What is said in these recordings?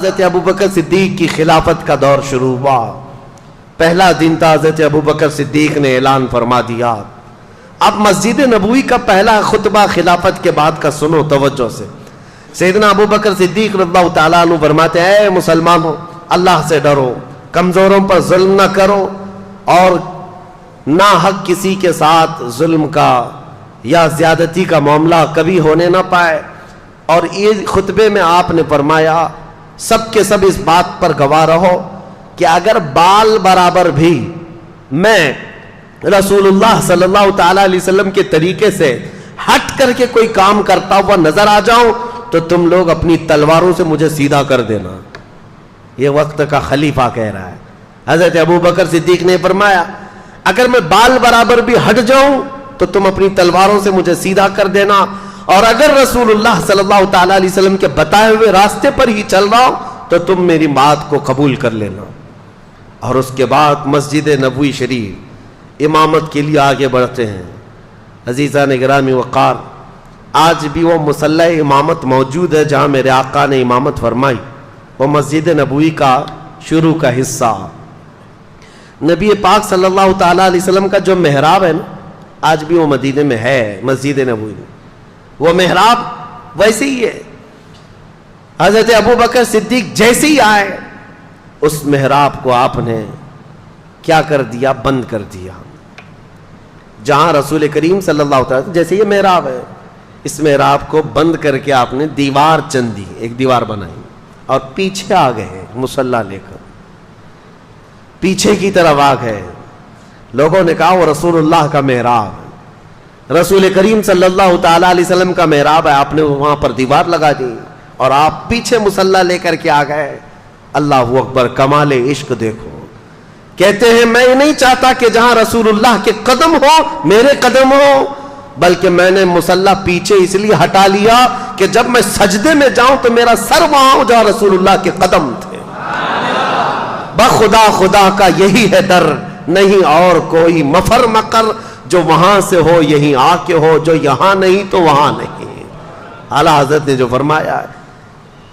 حضرت ابوبکر صدیق کی خلافت کا دور شروع ہوا. پہلا دن تھا، حضرت ابوبکر صدیق نے اعلان فرما دیا. اب مسجد نبوی کا پہلا خطبہ خلافت کے بعد کا سنو توجہ سے. سیدنا ابوبکر صدیق رضی اللہ تعالیٰ عنہ فرماتے ہیں، اے مسلمانوں، اللہ سے ڈرو، کمزوروں پر ظلم نہ کرو، اور نہ حق کسی کے ساتھ ظلم کا یا زیادتی کا معاملہ کبھی ہونے نہ پائے. اور یہ خطبے میں آپ نے فرمایا، سب کے سب اس بات پر گواہ رہو کہ اگر بال برابر بھی میں رسول اللہ صلی اللہ تعالیٰ علیہ وسلم کے طریقے سے ہٹ کر کے کوئی کام کرتا ہوا نظر آ جاؤں تو تم لوگ اپنی تلواروں سے مجھے سیدھا کر دینا. یہ وقت کا خلیفہ کہہ رہا ہے. حضرت ابوبکر صدیق نے فرمایا، اگر میں بال برابر بھی ہٹ جاؤں تو تم اپنی تلواروں سے مجھے سیدھا کر دینا، اور اگر رسول اللہ صلی اللہ تعالیٰ علیہ وسلم کے بتائے ہوئے راستے پر ہی چل رہا ہوں تو تم میری بات کو قبول کر لینا. اور اس کے بعد مسجد نبوی شریف امامت کے لیے آگے بڑھتے ہیں. عزیزان گرامی وقار، آج بھی وہ مصلی امامت موجود ہے جہاں میرے آقا نے امامت فرمائی. وہ مسجد نبوی کا شروع کا حصہ. نبی پاک صلی اللہ تعالیٰ علیہ وسلم کا جو محراب ہے نا، آج بھی وہ مدینے میں ہے. مسجد نبوی میں وہ محراب ویسے ہی ہے. حضرت ابوبکر صدیق جیسے ہی آئے اس محراب کو آپ نے کیا کر دیا؟ بند کر دیا. جہاں رسول کریم صلی اللہ علیہ وسلم، جیسے یہ محراب ہے، اس محراب کو بند کر کے آپ نے دیوار چندی، ایک دیوار بنائی، اور پیچھے آ گئے مصلی لے کر، پیچھے کی طرف آ گئے. لوگوں نے کہا وہ رسول اللہ کا محراب ہے، رسول کریم صلی اللہ تعالیٰ علیہ وسلم کا محراب ہے. آپ نے وہاں پر دیوار لگا دی اور آپ پیچھے مصلی لے کر کے آ گئے. اللہ اکبر، کمال عشق دیکھو. کہتے ہیں میں نہیں چاہتا کہ جہاں رسول اللہ کے قدم ہو میرے قدم ہو، بلکہ میں نے مصلی پیچھے اس لیے ہٹا لیا کہ جب میں سجدے میں جاؤں تو میرا سر وہاں ہو جہاں رسول اللہ کے قدم تھے. بخدا خدا کا یہی ہے در، نہیں اور کوئی مفر مکر، جو وہاں سے ہو یہیں آ کے ہو، جو یہاں نہیں تو وہاں نہیں. اعلیٰ حضرت نے جو فرمایا ہے،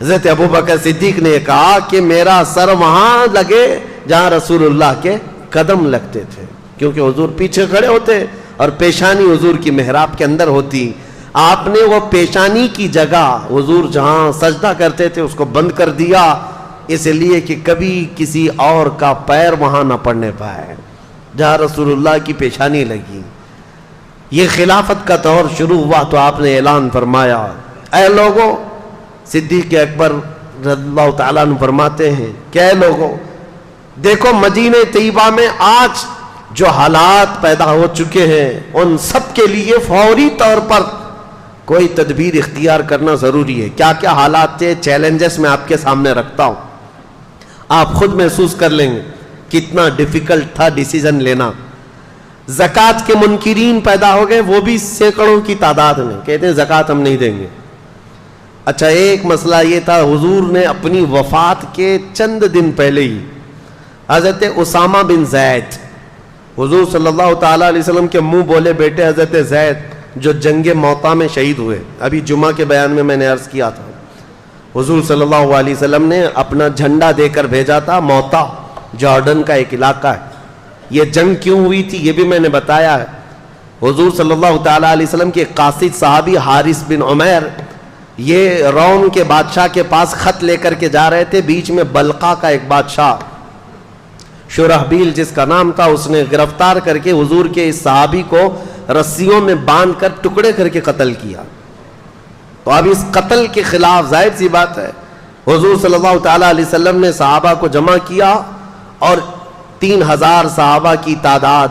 حضرت ابوبکر صدیق نے کہا کہ میرا سر وہاں لگے جہاں رسول اللہ کے قدم لگتے تھے، کیونکہ حضور پیچھے کھڑے ہوتے اور پیشانی حضور کی محراب کے اندر ہوتی. آپ نے وہ پیشانی کی جگہ حضور جہاں سجدہ کرتے تھے اس کو بند کر دیا، اس لیے کہ کبھی کسی اور کا پیر وہاں نہ پڑنے پائے جہاں رسول اللہ کی پیشانی لگی. یہ خلافت کا دور شروع ہوا تو آپ نے اعلان فرمایا، اے لوگوں، صدیق اکبر رضی اللہ تعالیٰ عنہ فرماتے ہیں کہ اے لوگوں، دیکھو مدینہ طیبہ میں آج جو حالات پیدا ہو چکے ہیں ان سب کے لیے فوری طور پر کوئی تدبیر اختیار کرنا ضروری ہے. کیا کیا حالات تھے، چیلنجز میں آپ کے سامنے رکھتا ہوں، آپ خود محسوس کر لیں گے کتنا ڈیفیکلٹ تھا ڈیسیزن لینا. زکوٰۃ کے منکرین پیدا ہو گئے، وہ بھی سینکڑوں کی تعداد میں، کہتے ہیں زکوٰۃ ہم نہیں دیں گے. اچھا، ایک مسئلہ یہ تھا، حضور نے اپنی وفات کے چند دن پہلے ہی حضرت اسامہ بن زید، حضور صلی اللہ تعالیٰ علیہ وسلم کے منہ بولے بیٹے حضرت زید، جو جنگ موطا میں شہید ہوئے، ابھی جمعہ کے بیان میں نے عرض کیا تھا، حضور صلی اللہ علیہ وسلم نے اپنا جھنڈا دے کر بھیجا تھا. موطا جارڈن کا ایک علاقہ ہے. یہ جنگ کیوں ہوئی تھی یہ بھی میں نے بتایا ہے. حضور صلی اللہ تعالیٰ علیہ وسلم کے قاصد صحابی حارث بن عمیر، یہ روم کے بادشاہ کے پاس خط لے کر کے جا رہے تھے. بیچ میں بلقا کا ایک بادشاہ شرحبیل جس کا نام تھا، اس نے گرفتار کر کے حضور کے اس صحابی کو رسیوں میں باندھ کر ٹکڑے کر کے قتل کیا. تو اب اس قتل کے خلاف ظاہر سی بات ہے حضور صلی اللہ تعالیٰ علیہ وسلم نے صحابہ کو جمع کیا اور 3000 صحابہ کی تعداد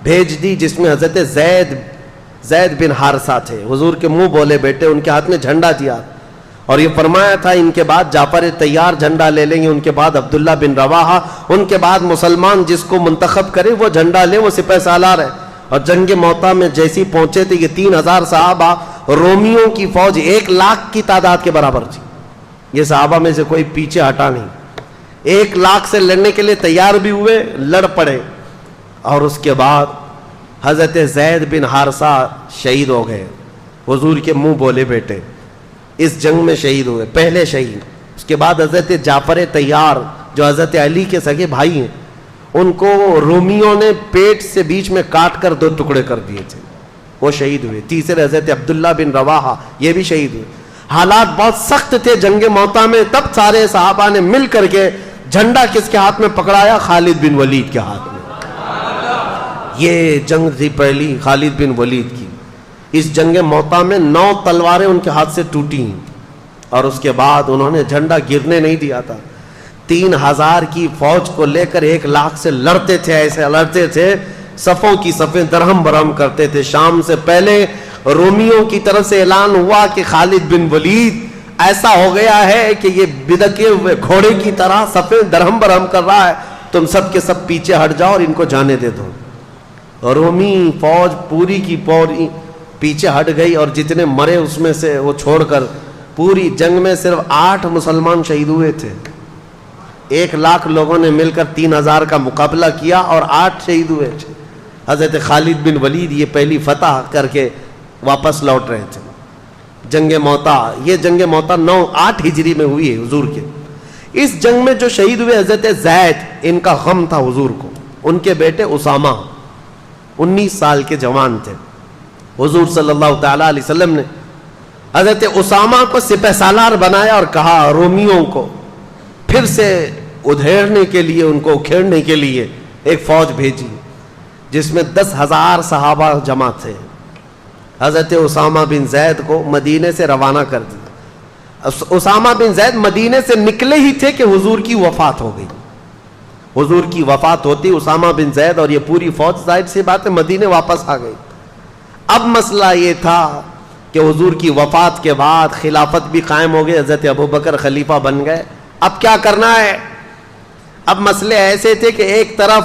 بھیج دی، جس میں حضرت زید بن حارثہ تھے، حضور کے منہ بولے بیٹے. ان کے ہاتھ میں جھنڈا دیا اور یہ فرمایا تھا ان کے بعد جعفر طیار جھنڈا لے لیں گے، ان کے بعد عبداللہ بن رواحہ، ان کے بعد مسلمان جس کو منتخب کرے وہ جھنڈا لے، وہ سپہ سالار ہے. اور جنگ موطا میں جیسی پہنچے تھے یہ 3000 صحابہ، رومیوں کی فوج 1,00,000 کی تعداد کے برابر تھی. یہ صحابہ میں سے کوئی پیچھے ہٹا نہیں، 1,00,000 سے لڑنے کے لیے تیار بھی ہوئے، لڑ پڑے. اور اس کے بعد حضرت زید بن حارثہ شہید ہو گئے، حضور کے منہ بولے بیٹے اس جنگ میں شہید ہوئے، پہلے شہید. اس کے بعد حضرت جعفر طیار جو حضرت علی کے سگے بھائی ہیں، ان کو رومیوں نے پیٹ سے بیچ میں کاٹ کر 2 ٹکڑے کر دیے تھے، وہ شہید ہوئے۔ تیسرے حضرت عبداللہ بن رواحہ، یہ بھی شہید ہوئے۔ حالات بہت سخت تھے جنگ موتا میں، تب سارے صحابہ نے مل کر کے جھنڈا کس کے ہاتھ میں پکڑایا؟ خالد بن ولید کے ہاتھ میں۔ یہ جنگ تھی پہلی خالد بن ولید کی۔ اس جنگ موتا میں 9 تلواریں ان کے ہاتھ سے ٹوٹی ہیں، اور اس کے بعد انہوں نے جھنڈا گرنے نہیں دیا تھا۔ 3000 کی فوج کو لے کر 1 لاکھ سے لڑتے تھے، ایسے لڑتے تھے، صفوں کی صفیں درہم برہم کرتے تھے۔ شام سے پہلے رومیوں کی طرف سے اعلان ہوا کہ خالد بن ولید ایسا ہو گیا ہے کہ یہ بدکے ہوئے گھوڑے کی طرح صفیں درہم برہم کر رہا ہے، تم سب کے سب پیچھے ہٹ جاؤ اور ان کو جانے دے دو۔ رومی فوج پوری کی پوری پیچھے ہٹ گئی، اور جتنے مرے اس میں سے وہ چھوڑ کر پوری جنگ میں صرف 8 مسلمان شہید ہوئے تھے۔ 1 لاکھ لوگوں نے مل کر 3000 کا مقابلہ کیا اور 8 شہید ہوئے تھے۔ حضرت خالد بن ولید یہ پہلی فتح کر کے واپس لوٹ رہے تھے۔ جنگ موتا، یہ جنگ موتا 8 ہجری میں ہوئی ہے حضور کے۔ اس جنگ میں جو شہید ہوئے حضرت زید، ان کا غم تھا حضور کو۔ ان کے بیٹے اسامہ 19 سال کے جوان تھے۔ حضور صلی اللہ تعالیٰ علیہ وسلم نے حضرت اسامہ کو سپہ سالار بنایا اور کہا رومیوں کو پھر سے ادھیڑنے کے لیے، ان کو اکھیڑنے کے لیے ایک فوج بھیجی جس میں 10,000 صحابہ جمع تھے۔ حضرت اسامہ بن زید کو مدینے سے روانہ کر دیا۔ اسامہ بن زید مدینے سے نکلے ہی تھے کہ حضور کی وفات ہو گئی۔ حضور کی وفات ہوتی اسامہ بن زید اور یہ پوری فوج ظاہر سی بات ہے مدینے واپس آ گئی۔ اب مسئلہ یہ تھا کہ حضور کی وفات کے بعد خلافت بھی قائم ہو گئی، حضرت ابوبکر خلیفہ بن گئے۔ اب کیا کرنا ہے؟ اب مسئلے ایسے تھے کہ ایک طرف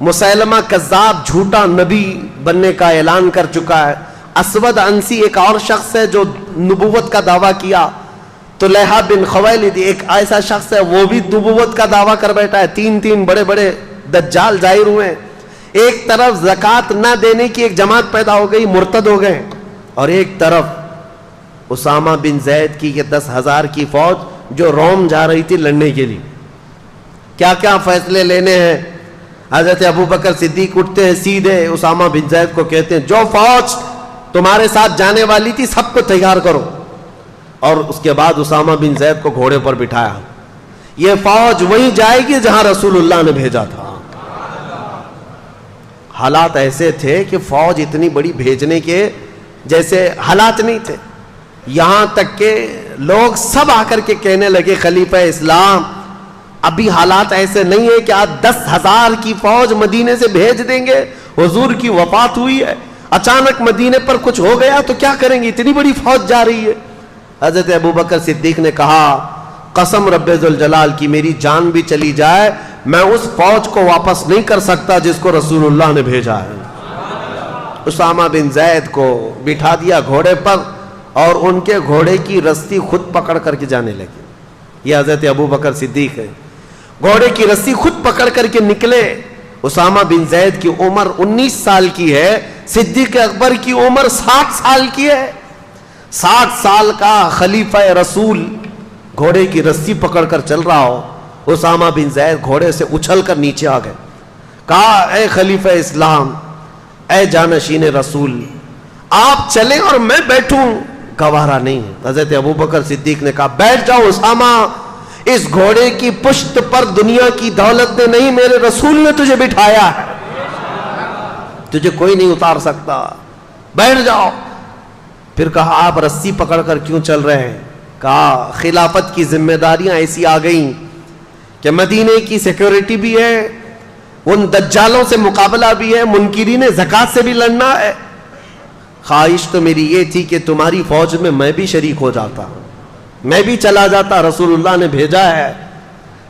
مسیلمہ کذاب جھوٹا نبی بننے کا اعلان کر چکا ہے، اسود انسی ایک اور شخص ہے جو نبوت کا دعویٰ کیا، طلحہ بن خویلد ایک ایسا شخص ہے وہ بھی نبوت کا دعویٰ کر بیٹھا ہے، 3 بڑے بڑے دجال ظاہر ہوئے ہیں۔ ایک طرف زکوٰۃ نہ دینے کی ایک جماعت پیدا ہو گئی، مرتد ہو گئے، اور ایک طرف اسامہ بن زید کی یہ 10,000 کی فوج جو روم جا رہی تھی لڑنے کے لیے۔ کیا کیا فیصلے لینے ہیں؟ حضرت ابوبکر صدیق اٹھتے ہیں، سیدھے اسامہ بن زید کو کہتے ہیں جو فوج تمہارے ساتھ جانے والی تھی سب کو تیار کرو، اور اس کے بعد اسامہ بن زید کو گھوڑے پر بٹھایا۔ یہ فوج وہیں جائے گی جہاں رسول اللہ نے بھیجا تھا۔ حالات ایسے تھے کہ فوج اتنی بڑی بھیجنے کے جیسے حالات نہیں تھے، یہاں تک کہ لوگ سب آ کر کے کہنے لگے خلیفہ اسلام ابھی حالات ایسے نہیں ہے کہ آج 10,000 کی فوج مدینے سے بھیج دیں گے، حضور کی وفات ہوئی ہے، اچانک مدینے پر کچھ ہو گیا تو کیا کریں گے، اتنی بڑی فوج جا رہی ہے۔ حضرت ابوبکر صدیق نے کہا قسم رب ذوالجلال کی میری جان بھی چلی جائے میں اس فوج کو واپس نہیں کر سکتا جس کو رسول اللہ نے بھیجا ہے۔ اسامہ بن زید کو بٹھا دیا گھوڑے پر اور ان کے گھوڑے کی رسی خود پکڑ کر کے جانے لگے۔ یہ حضرت ابوبکر صدیق ہے، گھوڑے کی رسی خود پکڑ کر کے نکلے۔ اسامہ بن زید کی عمر 19 سال کی ہے، صدیق اکبر کی عمر 60 سال کی ہے۔ 60 سال کا خلیفہ رسول گھوڑے کی رسی پکڑ کر چل رہا ہو، اسامہ بن زید گھوڑے سے اچھل کر نیچے آ گئے۔ کہا اے خلیفہ اسلام، اے جانشین رسول، آپ چلیں اور میں بیٹھوں، گوارا نہیں۔ حضرت ابوبکر صدیق نے کہا بیٹھ جاؤ اسامہ، اس گھوڑے کی پشت پر دنیا کی دولت نے نہیں میرے رسول نے تجھے بٹھایا ہے، تجھے کوئی نہیں اتار سکتا، بیٹھ جاؤ۔ پھر کہا آپ رسی پکڑ کر کیوں چل رہے ہیں؟ کہا خلافت کی ذمہ داریاں ایسی آ گئیں کہ مدینے کی سیکیورٹی بھی ہے، ان دجالوں سے مقابلہ بھی ہے، منکرین زکوٰۃ سے بھی لڑنا ہے۔ خواہش تو میری یہ تھی کہ تمہاری فوج میں بھی شریک ہو جاتا، میں بھی چلا جاتا، رسول اللہ نے بھیجا ہے،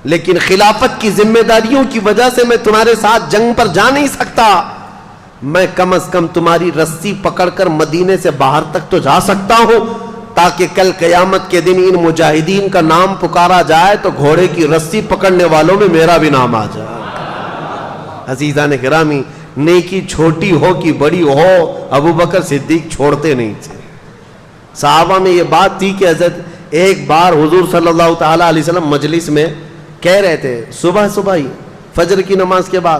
لیکن خلافت کی ذمہ داریوں کی وجہ سے میں تمہارے ساتھ جنگ پر جا نہیں سکتا، میں کم از کم تمہاری رسی پکڑ کر مدینے سے باہر تک تو جا سکتا ہوں تاکہ کل قیامت کے دن ان مجاہدین کا نام پکارا جائے تو گھوڑے کی رسی پکڑنے والوں میں میرا بھی نام آ جائے۔ عزیزان گرامی، نیکی چھوٹی ہو کہ بڑی ہو ابوبکر صدیق چھوڑتے نہیں تھے۔ صحابہ میں یہ بات تھی کہ حضرت ایک بار حضور صلی اللہ تعالیٰ علیہ وسلم مجلس میں کہہ رہے تھے صبح ہی فجر کی نماز کے بعد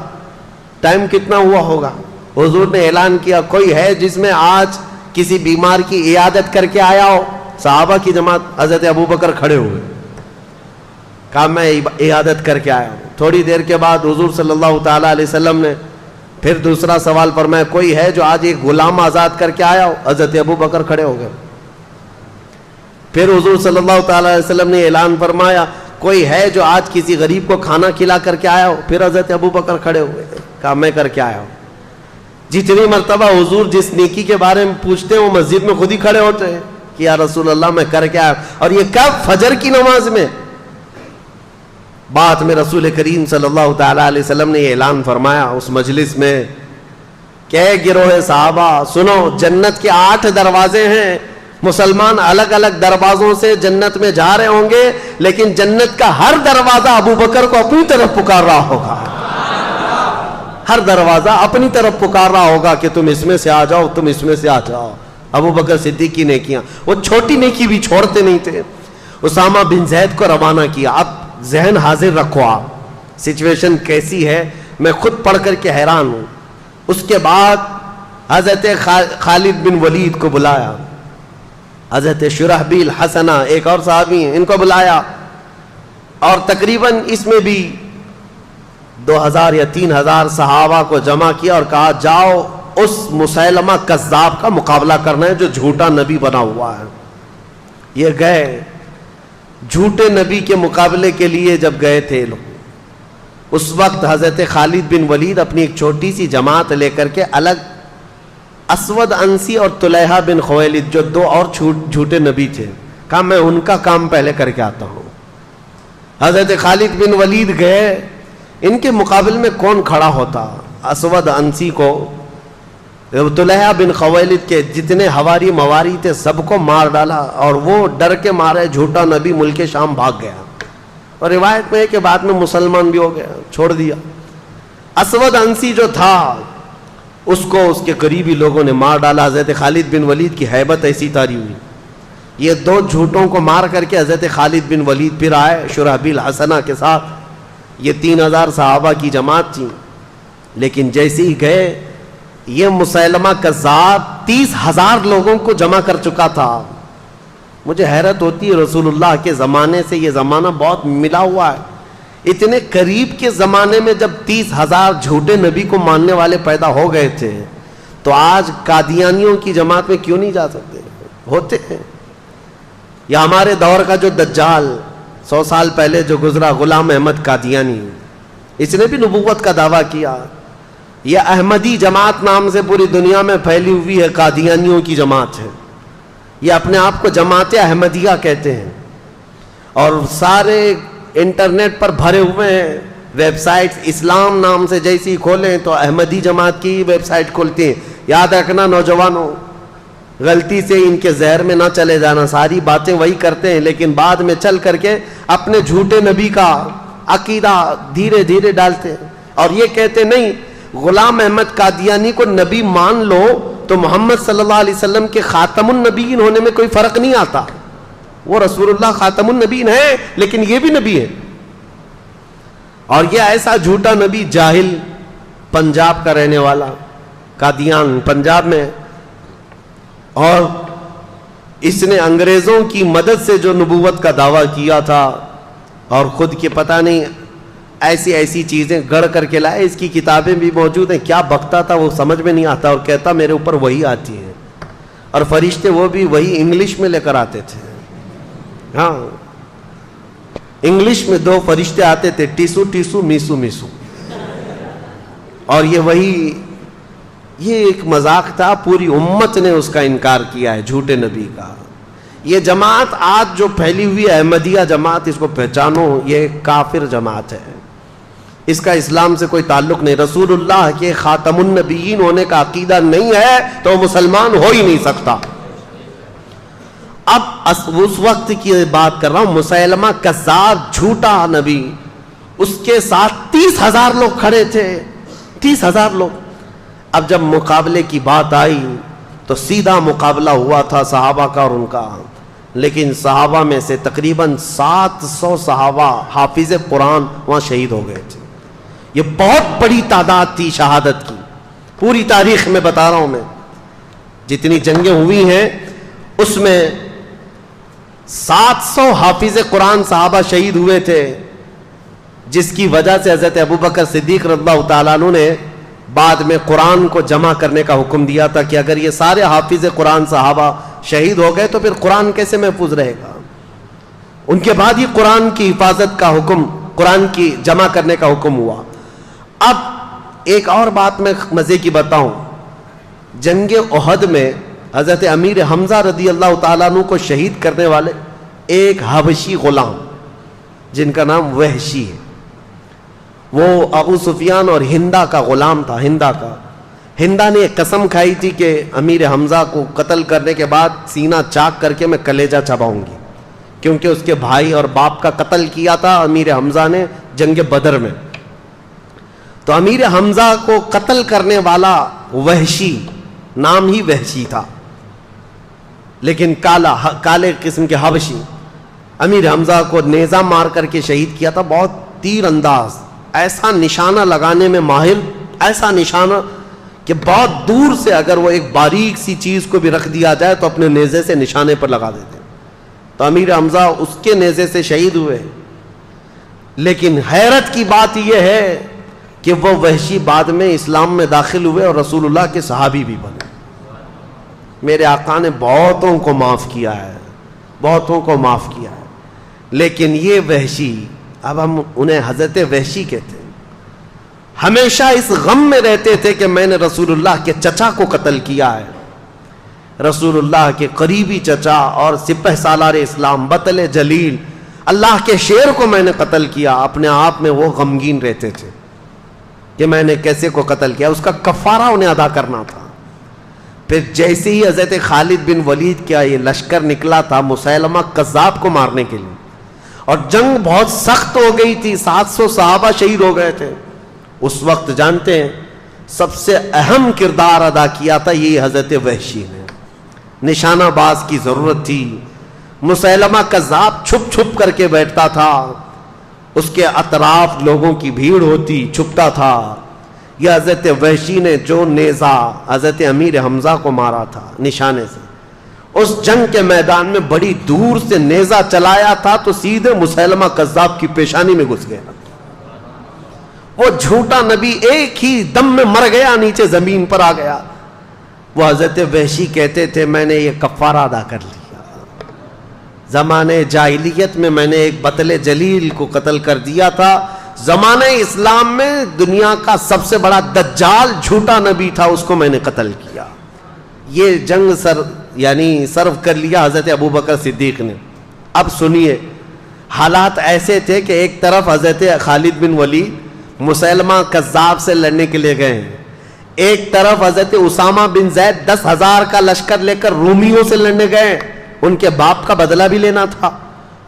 ٹائم کتنا ہوا ہوگا, حضور نے اعلان کیا کوئی ہے جس میں آج کسی بیمار کی عیادت کر کے آیا ہو؟ صحابہ کی جماعت, حضرت ابو بکر کھڑے ہوئے, کہا میں عیادت کر کے آیا ہوں. تھوڑی دیر کے بعد حضور صلی اللہ تعالیٰ علیہ وسلم نے پھر دوسرا سوال فرمایا کوئی ہے جو آج ایک غلام آزاد کر کے آیا ہو؟ حضرت ابو بکر کھڑے ہو گئے. پھر حضور صلی اللہ تعالیٰ علیہ وسلم نے اعلان فرمایا کوئی ہے جو آج کسی غریب کو کھانا کھلا کر کے آیا ہو؟ پھر حضرت ابو بکر کھڑے ہوئے, کہا میں کر کے آیا ہوں. جتنی مرتبہ حضور جس نیکی کے بارے میں پوچھتے ہیں وہ مسجد میں خود ہی کھڑے ہوتے ہیں کہ یا رسول اللہ میں کر کے آیا. اور یہ کب؟ فجر کی نماز میں. بعد میں رسول کریم صلی اللہ تعالیٰ علیہ وسلم نے یہ اعلان فرمایا اس مجلس میں کہ گروہ صحابہ سنو, جنت کے 8 دروازے ہیں, مسلمان الگ الگ دروازوں سے جنت میں جا رہے ہوں گے, لیکن جنت کا ہر دروازہ ابو بکر کو اپنی طرف پکار رہا ہوگا. ہر دروازہ اپنی طرف پکار رہا ہوگا کہ تم اس میں سے آ جاؤ, تم اس میں سے آ جاؤ. ابو بکر صدیق کی نیکیاں, وہ چھوٹی نیکی بھی چھوڑتے نہیں تھے. اسامہ بن زید کو روانہ کیا. اب ذہن حاضر رکھو, آپ سچویشن کیسی ہے میں خود پڑھ کر کے حیران ہوں. اس کے بعد حضرت خالد بن ولید کو بلایا, حضرت شرحبیل حسنہ ایک اور صحابی ہیں, ان کو بلایا, اور تقریباً اس میں بھی 2000 یا 3000 صحابہ کو جمع کیا اور کہا جاؤ اس مسیلمہ کذاب کا مقابلہ کرنا ہے جو جھوٹا نبی بنا ہوا ہے. یہ گئے جھوٹے نبی کے مقابلے کے لیے. جب گئے تھے لوگ, اس وقت حضرت خالد بن ولید اپنی ایک چھوٹی سی جماعت لے کر کے الگ اسود انسی اور طلحہ بن خویلد جو 2 اور جھوٹے نبی تھے, کہا میں ان کا کام پہلے کر کے آتا ہوں. حضرت خالد بن ولید گئے, ان کے مقابل میں کون کھڑا ہوتا؟ اسود انسی کو, طلحہ بن خویلد کے جتنے ہواری مواری تھے سب کو مار ڈالا, اور وہ ڈر کے مارے جھوٹا نبی ملک شام بھاگ گیا. اور روایت میں ہے کہ بعد میں مسلمان بھی ہو گیا, چھوڑ دیا. اسود انسی جو تھا اس کو اس کے قریبی لوگوں نے مار ڈالا. حضرت خالد بن ولید کی ہیبت ایسی تاری ہوئی, یہ 2 جھوٹوں کو مار کر کے حضرت خالد بن ولید پھر آئے شرحبیل حسنہ کے ساتھ. یہ 3000 صحابہ کی جماعت تھی, لیکن جیسے ہی گئے یہ مسیلمہ کذاب 30,000 لوگوں کو جمع کر چکا تھا. مجھے حیرت ہوتی ہے, رسول اللہ کے زمانے سے یہ زمانہ بہت ملا ہوا ہے. اتنے قریب کے زمانے میں جب 30,000 جھوٹے نبی کو ماننے والے پیدا ہو گئے تھے, تو آج قادیانیوں کی جماعت میں کیوں نہیں جا سکتے؟ ہوتے ہیں. یا ہمارے دور کا جو دجال 100 سال پہلے جو گزرا, غلام احمد قادیانی, اس نے بھی نبوت کا دعویٰ کیا. یہ احمدی جماعت نام سے پوری دنیا میں پھیلی ہوئی ہے, قادیانیوں کی جماعت ہے. یہ اپنے آپ کو جماعت احمدیہ کہتے ہیں, اور سارے انٹرنیٹ پر بھرے ہوئے ہیں ویب سائٹس. اسلام نام سے جیسی کھولیں تو احمدی جماعت کی ویب سائٹ کھولتی ہیں. یاد رکھنا نوجوانوں, غلطی سے ان کے زہر میں نہ چلے جانا. ساری باتیں وہی کرتے ہیں, لیکن بعد میں چل کر کے اپنے جھوٹے نبی کا عقیدہ دھیرے دھیرے ڈالتے ہیں, اور یہ کہتے نہیں غلام احمد قادیانی کو نبی مان لو تو محمد صلی اللہ علیہ وسلم کے خاتم النبیین ہونے میں کوئی فرق نہیں آتا. وہ رسول اللہ خاتم النبیین ہے, لیکن یہ بھی نبی ہے. اور یہ ایسا جھوٹا نبی, جاہل, پنجاب کا رہنے والا, قادیان پنجاب میں, اور اس نے انگریزوں کی مدد سے جو نبوت کا دعویٰ کیا تھا, اور خود کے پتہ نہیں ایسی ایسی چیزیں گڑھ کر کے لائے. اس کی کتابیں بھی موجود ہیں. کیا بکتا تھا وہ سمجھ میں نہیں آتا, اور کہتا میرے اوپر وہی آتی ہے, اور فرشتے وہ بھی وہی انگلش میں لے کر آتے تھے. ہاں, انگلش میں 2 فرشتے آتے تھے, ٹیسو ٹیسو میسو میسو, اور یہ وہی, یہ ایک مذاق تھا. پوری امت نے اس کا انکار کیا ہے, جھوٹے نبی کا. یہ جماعت آج جو پھیلی ہوئی ہے احمدیہ جماعت, اس کو پہچانو, یہ کافر جماعت ہے. اس کا اسلام سے کوئی تعلق نہیں. رسول اللہ کے خاتم النبیین ہونے کا عقیدہ نہیں ہے تو وہ مسلمان ہو ہی نہیں سکتا. اب اس وقت کی بات کر رہا ہوں, مسیلمہ کذاب جھوٹا نبی, اس کے ساتھ 30,000 لوگ کھڑے تھے, 30,000 لوگ. اب جب مقابلے کی بات آئی تو سیدھا مقابلہ ہوا تھا صحابہ کا اور ان کا. لیکن صحابہ میں سے تقریباً 700 صحابہ حافظ قرآن وہاں شہید ہو گئے تھے. یہ بہت بڑی تعداد تھی شہادت کی. پوری تاریخ میں بتا رہا ہوں میں، جتنی جنگیں ہوئی ہیں اس میں 700 حافظ قرآن صحابہ شہید ہوئے تھے، جس کی وجہ سے حضرت ابوبکر صدیق رضی اللہ تعالیٰ عنہ نے بعد میں قرآن کو جمع کرنے کا حکم دیا تھا کہ اگر یہ سارے حافظ قرآن صحابہ شہید ہو گئے تو پھر قرآن کیسے محفوظ رہے گا. ان کے بعد ہی قرآن کی حفاظت کا حکم، قرآن کی جمع کرنے کا حکم ہوا. اب ایک اور بات میں مزے کی بتاؤں، جنگ احد میں حضرت امیر حمزہ رضی اللہ تعالیٰ عنہ کو شہید کرنے والے ایک حبشی غلام جن کا نام وحشی ہے، وہ ابو سفیان اور ہندا کا غلام تھا. ہندا نے ایک قسم کھائی تھی کہ امیر حمزہ کو قتل کرنے کے بعد سینہ چاک کر کے میں کلیجہ چباؤں گی، کیونکہ اس کے بھائی اور باپ کا قتل کیا تھا امیر حمزہ نے جنگ بدر میں. تو امیر حمزہ کو قتل کرنے والا وحشی، نام ہی وحشی تھا لیکن کالے قسم کے حبشی، امیر حمزہ کو نیزہ مار کر کے شہید کیا تھا. بہت تیر انداز، ایسا نشانہ لگانے میں ماہر، ایسا نشانہ کہ بہت دور سے اگر وہ ایک باریک سی چیز کو بھی رکھ دیا جائے تو اپنے نیزے سے نشانے پر لگا دیتے. تو امیر حمزہ اس کے نیزے سے شہید ہوئے. لیکن حیرت کی بات یہ ہے کہ وہ وحشی بعد میں اسلام میں داخل ہوئے اور رسول اللہ کے صحابی بھی بنے. میرے آقا نے بہتوں کو معاف کیا ہے، بہتوں کو معاف کیا ہے. لیکن یہ وحشی، اب ہم انہیں حضرت وحشی کہتے ہیں، ہمیشہ اس غم میں رہتے تھے کہ میں نے رسول اللہ کے چچا کو قتل کیا ہے. رسول اللہ کے قریبی چچا اور سپہ سالار اسلام بطل جلیل اللہ کے شیر کو میں نے قتل کیا. اپنے آپ میں وہ غمگین رہتے تھے کہ میں نے کیسے کو قتل کیا، اس کا کفارہ انہیں ادا کرنا تھا. پھر جیسے ہی حضرت خالد بن ولید کا یہ لشکر نکلا تھا مسیلمہ کذاب کو مارنے کے لیے، اور جنگ بہت سخت ہو گئی تھی، 700 صحابہ شہید ہو گئے تھے، اس وقت جانتے ہیں سب سے اہم کردار ادا کیا تھا یہ حضرت وحشی نے. نشانہ باز کی ضرورت تھی. مسیلمہ کذاب چھپ چھپ کر کے بیٹھتا تھا، اس کے اطراف لوگوں کی بھیڑ ہوتی، چھپتا تھا. یہ حضرت وحشی نے جو نیزہ حضرت امیر حمزہ کو مارا تھا نشانے سے، اس جنگ کے میدان میں بڑی دور سے نیزہ چلایا تھا تو سیدھے مسیلمہ کذاب کی پیشانی میں گھس گیا. وہ جھوٹا نبی ایک ہی دم میں مر گیا، نیچے زمین پر آ گیا. وہ حضرت وحشی کہتے تھے میں نے یہ کفارہ ادا کر لیا، زمانے جاہلیت میں میں نے ایک بطل جلیل کو قتل کر دیا تھا، زمانہ اسلام میں دنیا کا سب سے بڑا دجال جھوٹا نبی تھا، اس کو میں نے قتل کیا. یہ جنگ سرو کر لیا حضرت ابوبکر صدیق نے. اب سنیے، حالات ایسے تھے کہ ایک طرف حضرت خالد بن ولید مسیلمہ کذاب سے لڑنے کے لیے گئے ہیں، ایک طرف حضرت اسامہ بن زید 10,000 کا لشکر لے کر رومیوں سے لڑنے گئے، ان کے باپ کا بدلہ بھی لینا تھا،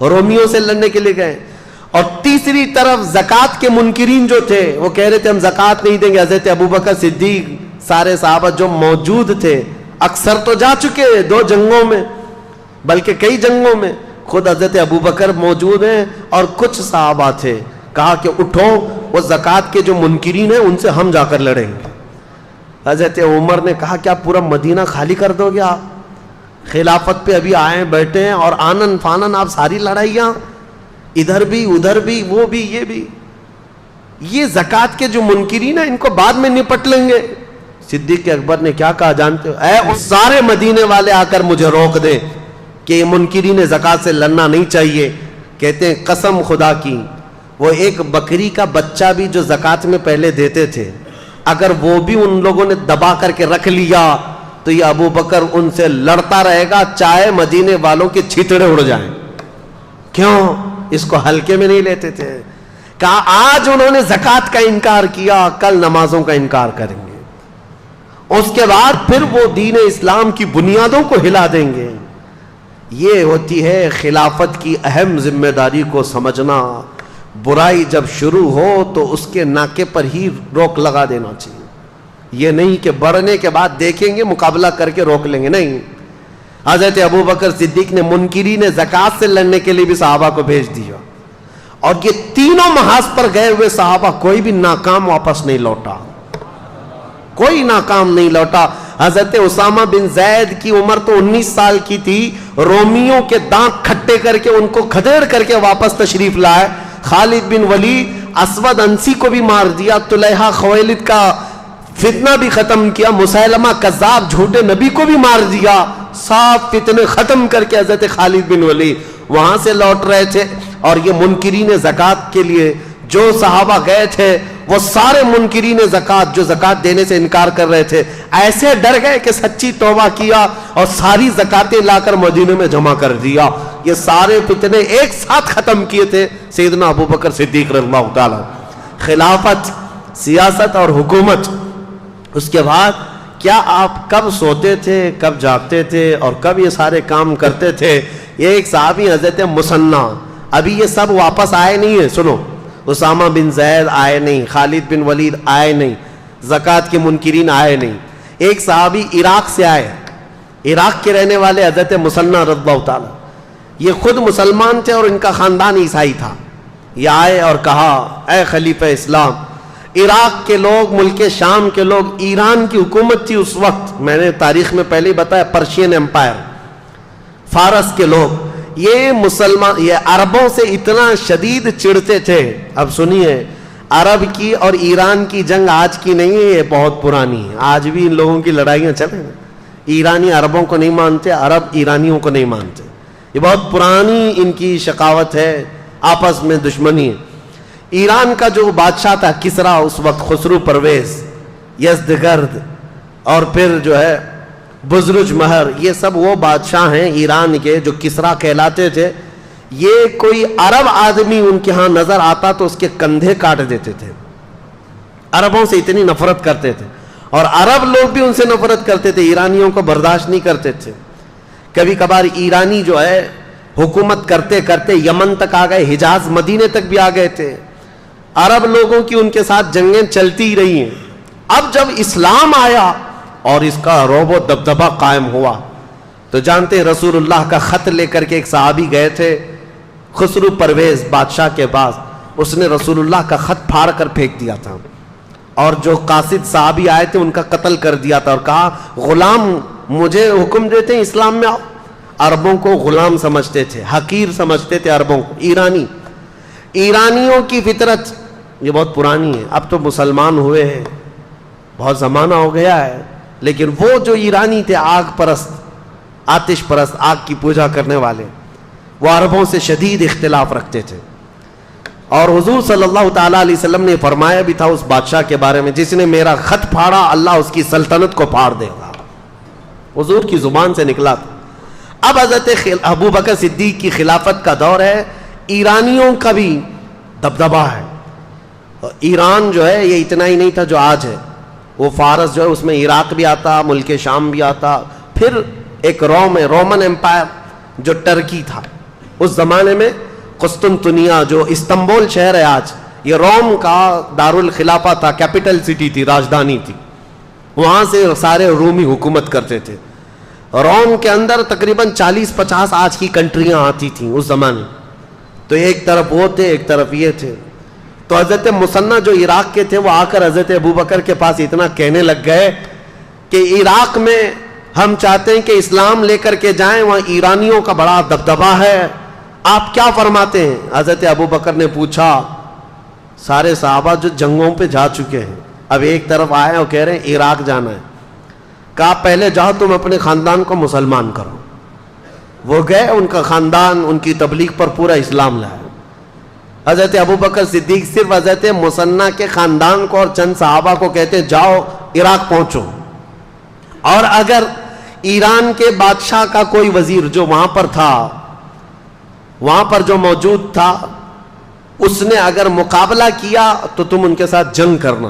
رومیوں سے لڑنے کے لیے گئے. اور تیسری طرف زکوٰۃ کے منکرین جو تھے وہ کہہ رہے تھے ہم زکوٰۃ نہیں دیں گے. حضرت ابوبکر صدیق، سارے صحابہ جو موجود تھے، اکثر تو جا چکے 2 جنگوں میں بلکہ کئی جنگوں میں، خود حضرت ابوبکر موجود ہیں اور کچھ صحابہ تھے. کہا کہ اٹھو، وہ زکوٰۃ کے جو منکرین ہیں ان سے ہم جا کر لڑیں گے. حضرت عمر نے کہا کیا پورا مدینہ خالی کر دو گے آپ؟ خلافت پہ ابھی آئے بیٹھے ہیں اور آنن فانن آپ ساری لڑائیاں، ادھر بھی ادھر بھی وہ بھی یہ بھی، یہ زکوٰۃ کے جو منکرین ہیں ان کو بعد میں نپٹ لیں گے. صدیق اکبر نے کیا کہا جانتے ہو؟ اے سارے مدینے والے آ کر مجھے روک دیں کہ یہ منکرین زکوٰۃ سے لڑنا نہیں چاہیے. کہتے ہیں قسم خدا کی، وہ ایک بکری کا بچہ بھی جو زکوٰۃ میں پہلے دیتے تھے، اگر وہ بھی ان لوگوں نے دبا کر کے رکھ لیا تو یہ ابو بکر ان سے لڑتا رہے گا چاہے مدینے والوں کے چھتڑے اڑ جائیں. کیوں؟ اس کو ہلکے میں نہیں لیتے تھے. کہا آج انہوں نے زکوٰۃ کا انکار کیا، کل نمازوں کا انکار کریں گے، اس کے بعد پھر وہ دین اسلام کی بنیادوں کو ہلا دیں گے. یہ ہوتی ہے خلافت کی اہم ذمہ داری کو سمجھنا. برائی جب شروع ہو تو اس کے ناکے پر ہی روک لگا دینا چاہیے. یہ نہیں کہ بڑھنے کے بعد دیکھیں گے مقابلہ کر کے روک لیں گے، نہیں. حضرت ابو بکر صدیق نے منکرین زکات سے لڑنے کے لیے بھی صحابہ کو بھیج دیا, اور یہ تینوں محاذ پر گئے ہوئے صحابہ کوئی بھی ناکام واپس نہیں لوٹا, کوئی ناکام نہیں لوٹا. حضرت اسامہ بن زید کی عمر تو 19 سال کی تھی, رومیوں کے دانت کھٹے کر کے ان کو کھدیڑ کر کے واپس تشریف لائے. خالد بن ولید اسود انسی کو بھی مار دیا, طلحہ خویلد کا فتنہ بھی ختم کیا, مسیلمہ کذاب جھوٹے نبی کو بھی مار دیا. سب فتنے ختم کر کے حضرت خالد بن ولید وہاں سے لوٹ رہے تھے. اور یہ منکرین زکات کے لیے جو صحابہ گئے تھے وہ سارے منکرین زکات جو زکات دینے سے انکار کر رہے تھے ایسے ڈر گئے کہ سچی توبہ کیا اور ساری زکاتیں لا کر مدینے میں جمع کر دیا. یہ سارے فتنے ایک ساتھ ختم کیے تھے سیدنا ابو بکر صدیق رضی اللہ تعالی. خلافت, سیاست اور حکومت. اس کے بعد کیا آپ کب سوتے تھے, کب جاگتے تھے اور کب یہ سارے کام کرتے تھے؟ یہ ایک صحابی حضرت مسنہ, ابھی یہ سب واپس آئے نہیں ہیں. سنو, اسامہ بن زید آئے نہیں, خالد بن ولید آئے نہیں, زکات کے منکرین آئے نہیں. ایک صحابی عراق سے آئے, عراق کے رہنے والے حضرت مسنہ رضی اللہ تعالی. یہ خود مسلمان تھے اور ان کا خاندان عیسائی تھا. یہ آئے اور کہا, اے خلیفہ اسلام, عراق کے لوگ, ملک شام کے لوگ, ایران کی حکومت تھی اس وقت, میں نے تاریخ میں پہلے بتایا, پرشین امپائر, فارس کے لوگ, یہ مسلمان, یہ عربوں سے اتنا شدید چڑھتے تھے. اب سنیے, عرب کی اور ایران کی جنگ آج کی نہیں ہے, یہ بہت پرانی ہے. آج بھی ان لوگوں کی لڑائیاں چلیں, ایرانی عربوں کو نہیں مانتے, عرب ایرانیوں کو نہیں مانتے. یہ بہت پرانی ان کی شقاوت ہے, آپس میں دشمنی ہے. ایران کا جو بادشاہ تھا کسرا اس وقت, خسرو پرویز, یزدگرد اور پھر جو ہے بزرج مہر, یہ سب وہ بادشاہ ہیں ایران کے جو کسرا کہلاتے تھے. یہ کوئی عرب آدمی ان کے ہاں نظر آتا تو اس کے کندھے کاٹ دیتے تھے. عربوں سے اتنی نفرت کرتے تھے, اور عرب لوگ بھی ان سے نفرت کرتے تھے, ایرانیوں کو برداشت نہیں کرتے تھے. کبھی کبھار ایرانی جو ہے حکومت کرتے کرتے یمن تک آ گئے, حجاز مدینے تک بھی آ گئے تھے. عرب لوگوں کی ان کے ساتھ جنگیں چلتی ہی رہی ہیں. اب جب اسلام آیا اور اس کا رعب و دبدبہ قائم ہوا تو جانتے ہیں رسول اللہ کا خط لے کر کے ایک صحابی گئے تھے خسرو پرویز بادشاہ کے پاس. اس نے رسول اللہ کا خط پھاڑ کر پھینک دیا تھا, اور جو قاصد صحابی آئے تھے ان کا قتل کر دیا تھا, اور کہا غلام مجھے حکم دیتے ہیں اسلام میں آؤ. عربوں کو غلام سمجھتے تھے, حقیر سمجھتے تھے عربوں کو. ایرانیوں کی فطرت یہ بہت پرانی ہے, اب تو مسلمان ہوئے ہیں, بہت زمانہ ہو گیا ہے, لیکن وہ جو ایرانی تھے آگ پرست, آتش پرست, آگ کی پوجا کرنے والے, وہ عربوں سے شدید اختلاف رکھتے تھے. اور حضور صلی اللہ تعالیٰ علیہ وسلم نے فرمایا بھی تھا اس بادشاہ کے بارے میں, جس نے میرا خط پھاڑا اللہ اس کی سلطنت کو پھاڑ دے گا. حضور کی زبان سے نکلا تھا. اب حضرت ابو بکر صدیق کی خلافت کا دور ہے, ایرانیوں کا بھی دبدبہ ہے. ایران جو ہے یہ اتنا ہی نہیں تھا جو آج ہے, وہ فارس جو ہے اس میں عراق بھی آتا, ملک شام بھی آتا, پھر ایک روم ہے, رومن امپائر جو ٹرکی تھا اس زمانے میں. قسطنطنیہ جو استنبول شہر ہے آج, یہ روم کا دارالخلافہ تھا, کیپٹل سٹی تھی, راجدھانی تھی. وہاں سے سارے رومی حکومت کرتے تھے. روم کے اندر تقریباً 40-50 آج کی کنٹریاں آتی تھیں اس زمانے. تو ایک طرف وہ تھے, ایک طرف یہ تھے. تو حضرت مسنہ جو عراق کے تھے وہ آ کر حضرت ابو بکر کے پاس اتنا کہنے لگ گئے کہ عراق میں ہم چاہتے ہیں کہ اسلام لے کر کے جائیں, وہاں ایرانیوں کا بڑا دبدبہ ہے, آپ کیا فرماتے ہیں؟ حضرت ابو بکر نے پوچھا, سارے صحابہ جو جنگوں پہ جا چکے ہیں اب ایک طرف آئے اور کہہ رہے ہیں عراق جانا ہے. کہا پہلے جاؤ تم اپنے خاندان کو مسلمان کرو. وہ گئے, ان کا خاندان ان کی تبلیغ پر پورا اسلام لایا. حضرت ابو بکر صدیق صرف حضرت مسنہ کے خاندان کو اور چند صحابہ کو کہتے جاؤ عراق پہنچو, اور اگر ایران کے بادشاہ کا کوئی وزیر جو وہاں پر تھا, وہاں پر جو موجود تھا, اس نے اگر مقابلہ کیا تو تم ان کے ساتھ جنگ کرنا.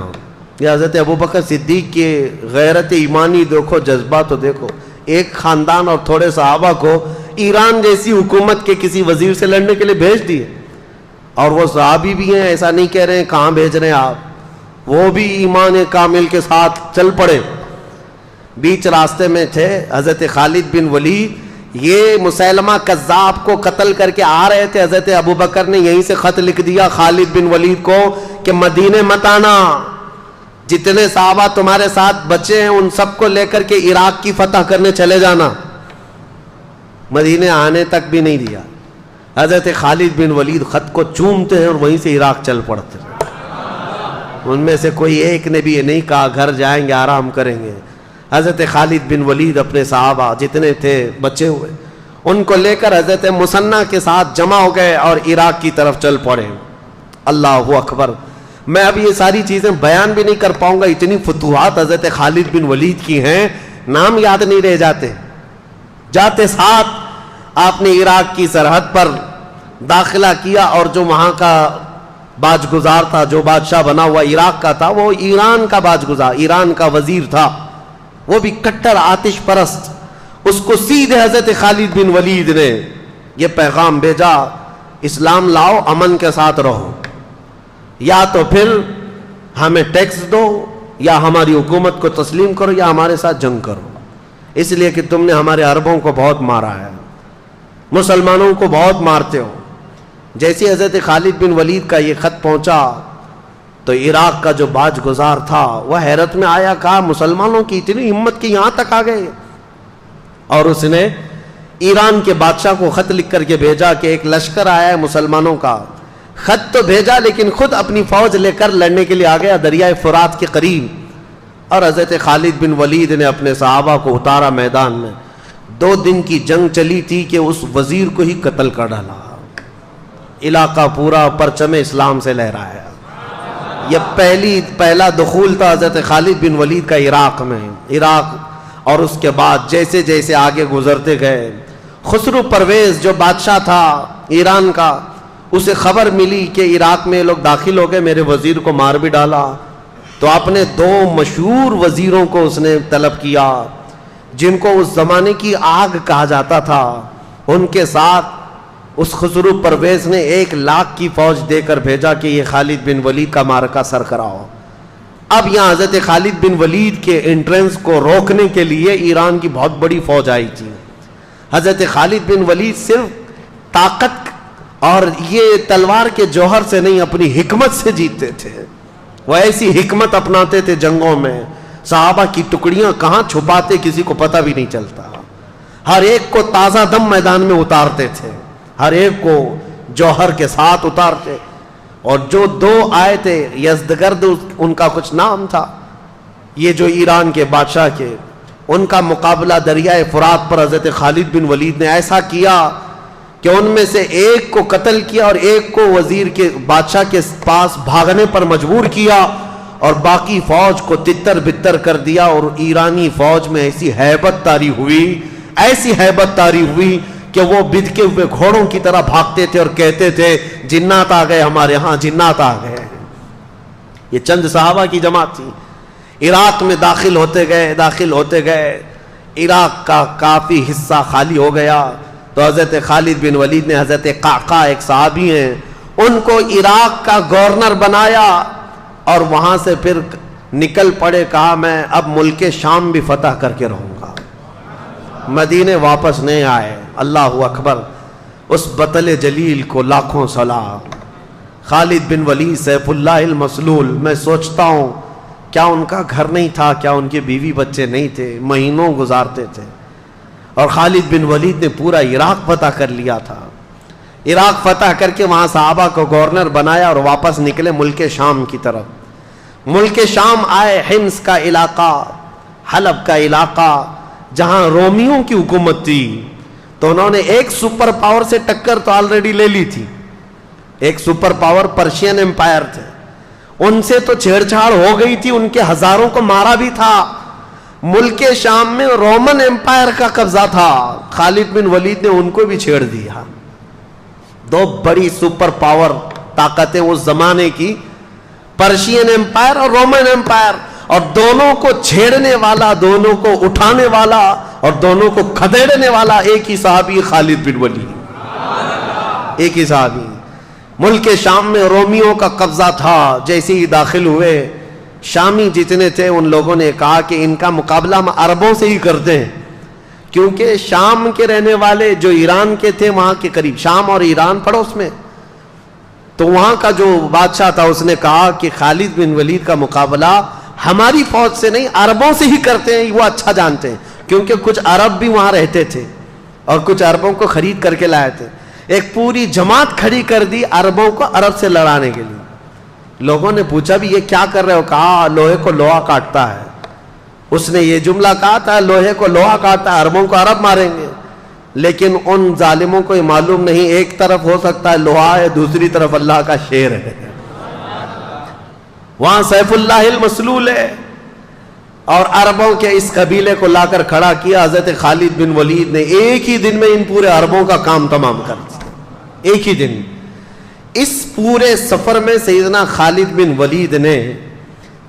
یہ حضرت ابو بکر صدیق کی غیرت ایمانی دیکھو, جذبہ تو دیکھو. ایک خاندان اور تھوڑے صحابہ کو ایران جیسی حکومت کے کسی وزیر سے لڑنے کے لیے بھیج دیے, اور وہ صحابی بھی ہیں, ایسا نہیں کہہ رہے ہیں کہاں بھیج رہے ہیں آپ, وہ بھی ایمان کامل کے ساتھ چل پڑے. بیچ راستے میں تھے حضرت خالد بن ولید، یہ مسیلمہ کذاب کو قتل کر کے آ رہے تھے، حضرت ابوبکر نے یہیں سے خط لکھ دیا خالد بن ولید کو کہ مدینے مت آنا، جتنے صحابہ تمہارے ساتھ بچے ہیں ان سب کو لے کر کے عراق کی فتح کرنے چلے جانا۔ مدینے آنے تک بھی نہیں دیا۔ حضرت خالد بن ولید خط کو چومتے ہیں اور وہیں سے عراق چل پڑتے ہیں۔ ان میں سے کوئی ایک نے بھی یہ نہیں کہا گھر جائیں گے آرام کریں گے۔ حضرت خالد بن ولید اپنے صحابہ جتنے تھے بچے ہوئے ان کو لے کر حضرت مثنہ کے ساتھ جمع ہو گئے اور عراق کی طرف چل پڑے۔ اللہ اکبر۔ میں اب یہ ساری چیزیں بیان بھی نہیں کر پاؤں گا، اتنی فتوحات حضرت خالد بن ولید کی ہیں، نام یاد نہیں رہ جاتے۔ جاتے ساتھ آپ نے عراق کی سرحد پر داخلہ کیا، اور جو وہاں کا باج گزار تھا، جو بادشاہ بنا ہوا عراق کا تھا، وہ ایران کا باج گزار، ایران کا وزیر تھا، وہ بھی کٹر آتش پرست۔ اس کو سیدھے حضرت خالد بن ولید نے یہ پیغام بھیجا، اسلام لاؤ، امن کے ساتھ رہو، یا تو پھر ہمیں ٹیکس دو، یا ہماری حکومت کو تسلیم کرو، یا ہمارے ساتھ جنگ کرو، اس لیے کہ تم نے ہمارے عربوں کو بہت مارا ہے، مسلمانوں کو بہت مارتے ہو۔ جیسے حضرت خالد بن ولید کا یہ خط پہنچا تو عراق کا جو باج گزار تھا وہ حیرت میں آیا، کہا مسلمانوں کی اتنی ہمت کہ یہاں تک آ گئے۔ اور اس نے ایران کے بادشاہ کو خط لکھ کر کے بھیجا کہ ایک لشکر آیا ہے مسلمانوں کا۔ خط تو بھیجا لیکن خود اپنی فوج لے کر لڑنے کے لیے آ گیا دریائے فرات کے قریب، اور حضرت خالد بن ولید نے اپنے صحابہ کو اتارا میدان میں۔ 2 دن کی جنگ چلی تھی کہ اس وزیر کو ہی قتل کر ڈالا۔ علاقہ پورا پرچم اسلام سے لہرایا۔ یہ پہلا دخول تھا حضرت خالد بن ولید کا عراق میں، اور اس کے بعد جیسے جیسے آگے گزرتے گئے، خسرو پرویز جو بادشاہ تھا ایران کا، اسے خبر ملی کہ عراق میں لوگ داخل ہو گئے، میرے وزیر کو مار بھی ڈالا، تو اپنے 2 مشہور وزیروں کو اس نے طلب کیا جن کو اس زمانے کی آگ کہا جاتا تھا، ان کے ساتھ اس خسرو پرویز نے 1 لاکھ کی فوج دے کر بھیجا کہ یہ خالد بن ولید کا معرکہ سر کراؤ۔ اب یہاں حضرت خالد بن ولید کے انٹرنس کو روکنے کے لیے ایران کی بہت بڑی فوج آئی تھی۔ حضرت خالد بن ولید صرف طاقت اور یہ تلوار کے جوہر سے نہیں، اپنی حکمت سے جیتتے تھے۔ وہ ایسی حکمت اپناتے تھے جنگوں میں، صحابہ کی ٹکڑیاں کہاں چھپاتے کسی کو پتہ بھی نہیں چلتا، ہر ایک کو تازہ دم میدان میں اتارتے تھے، ہر ایک کو جوہر کے ساتھ اتارتے۔ اور جو 2 آئے تھے، یزدگرد ان کا کچھ نام تھا، یہ جو ایران کے بادشاہ کے، ان کا مقابلہ دریائے فرات پر حضرت خالد بن ولید نے ایسا کیا کہ ان میں سے ایک کو قتل کیا اور ایک کو وزیر کے بادشاہ کے پاس بھاگنے پر مجبور کیا، اور باقی فوج کو تتر بتر کر دیا۔ اور ایرانی فوج میں ایسی ہیبت طاری ہوئی کہ وہ بدکے ہوئے گھوڑوں کی طرح بھاگتے تھے اور کہتے تھے جنات آ گئے ہمارے ہاں، جنات آ گئے۔ یہ چند صحابہ کی جماعت تھی۔ عراق میں داخل ہوتے گئے، عراق کا کافی حصہ خالی ہو گیا، تو حضرت خالد بن ولید نے حضرت قعقاع ایک صحابی ہیں، ان کو عراق کا گورنر بنایا، اور وہاں سے پھر نکل پڑے، کہا میں اب ملک شام بھی فتح کر کے رہوں گا۔ مدینے واپس نہیں آئے۔ اللہ اکبر۔ اس بطل جلیل کو لاکھوں سلام۔ خالد بن ولید سیف اللہ المسلول، میں سوچتا ہوں کیا ان کا گھر نہیں تھا، کیا ان کے بیوی بچے نہیں تھے، مہینوں گزارتے تھے، اور خالد بن ولید نے پورا عراق فتح کر لیا تھا۔ عراق فتح کر کے وہاں صحابہ کو گورنر بنایا اور واپس نکلے ملک شام کی طرف۔ ملک شام آئے، حمص کا علاقہ، حلب کا علاقہ، جہاں رومیوں کی حکومت تھی، تو انہوں نے ایک سپر پاور سے ٹکر تو آلریڈی لے لی تھی۔ ایک سپر پاور پرشین امپائر تھے، ان سے تو چھیڑ چھاڑ ہو گئی تھی، ان کے ہزاروں کو مارا بھی تھا۔ ملک شام میں رومن امپائر کا قبضہ تھا، خالد بن ولید نے ان کو بھی چھیڑ دیا۔ 2 بڑی سپر پاور طاقتیں اس زمانے کی، پرشین امپائر اور رومن امپائر، اور دونوں کو چھیڑنے والا، دونوں کو اٹھانے والا اور دونوں کو کھدیڑنے والا ایک ہی صحابی خالد بن ولید، ایک ہی صحابی۔ ملک شام میں رومیوں کا قبضہ تھا، جیسے ہی داخل ہوئے شامی جتنے تھے ان لوگوں نے کہا کہ ان کا مقابلہ ہم عربوں سے ہی کرتے ہیں، کیونکہ شام کے رہنے والے جو ایران کے تھے وہاں کے قریب، شام اور ایران پڑوس میں، تو وہاں کا جو بادشاہ تھا اس نے کہا کہ خالد بن ولید کا مقابلہ ہماری فوج سے نہیں عربوں سے ہی کرتے ہیں، وہ اچھا جانتے ہیں، کیونکہ کچھ عرب بھی وہاں رہتے تھے اور کچھ عربوں کو خرید کر کے لائے تھے۔ ایک پوری جماعت کھڑی کر دی عربوں کو عرب سے لڑانے کے لیے۔ لوگوں نے پوچھا بھی یہ کیا کر رہے ہو؟ کہا لوہے کو لوہا کاٹتا ہے۔ اس نے یہ جملہ کہا تھا لوہے کو لوہا کاٹتا ہے، عربوں کو عرب ماریں گے، لیکن ان ظالموں کو یہ معلوم نہیں ایک طرف ہو سکتا ہے لوہا ہے، دوسری طرف اللہ کا شیر ہے، وہاں سیف اللہ المسلول ہے۔ اور عربوں کے اس قبیلے کو لا کر کھڑا کیا حضرت خالد بن ولید نے، ایک ہی دن میں ان پورے عربوں کا کام تمام کر دیا، ایک ہی دن۔ اس پورے سفر میں سیدنا خالد بن ولید نے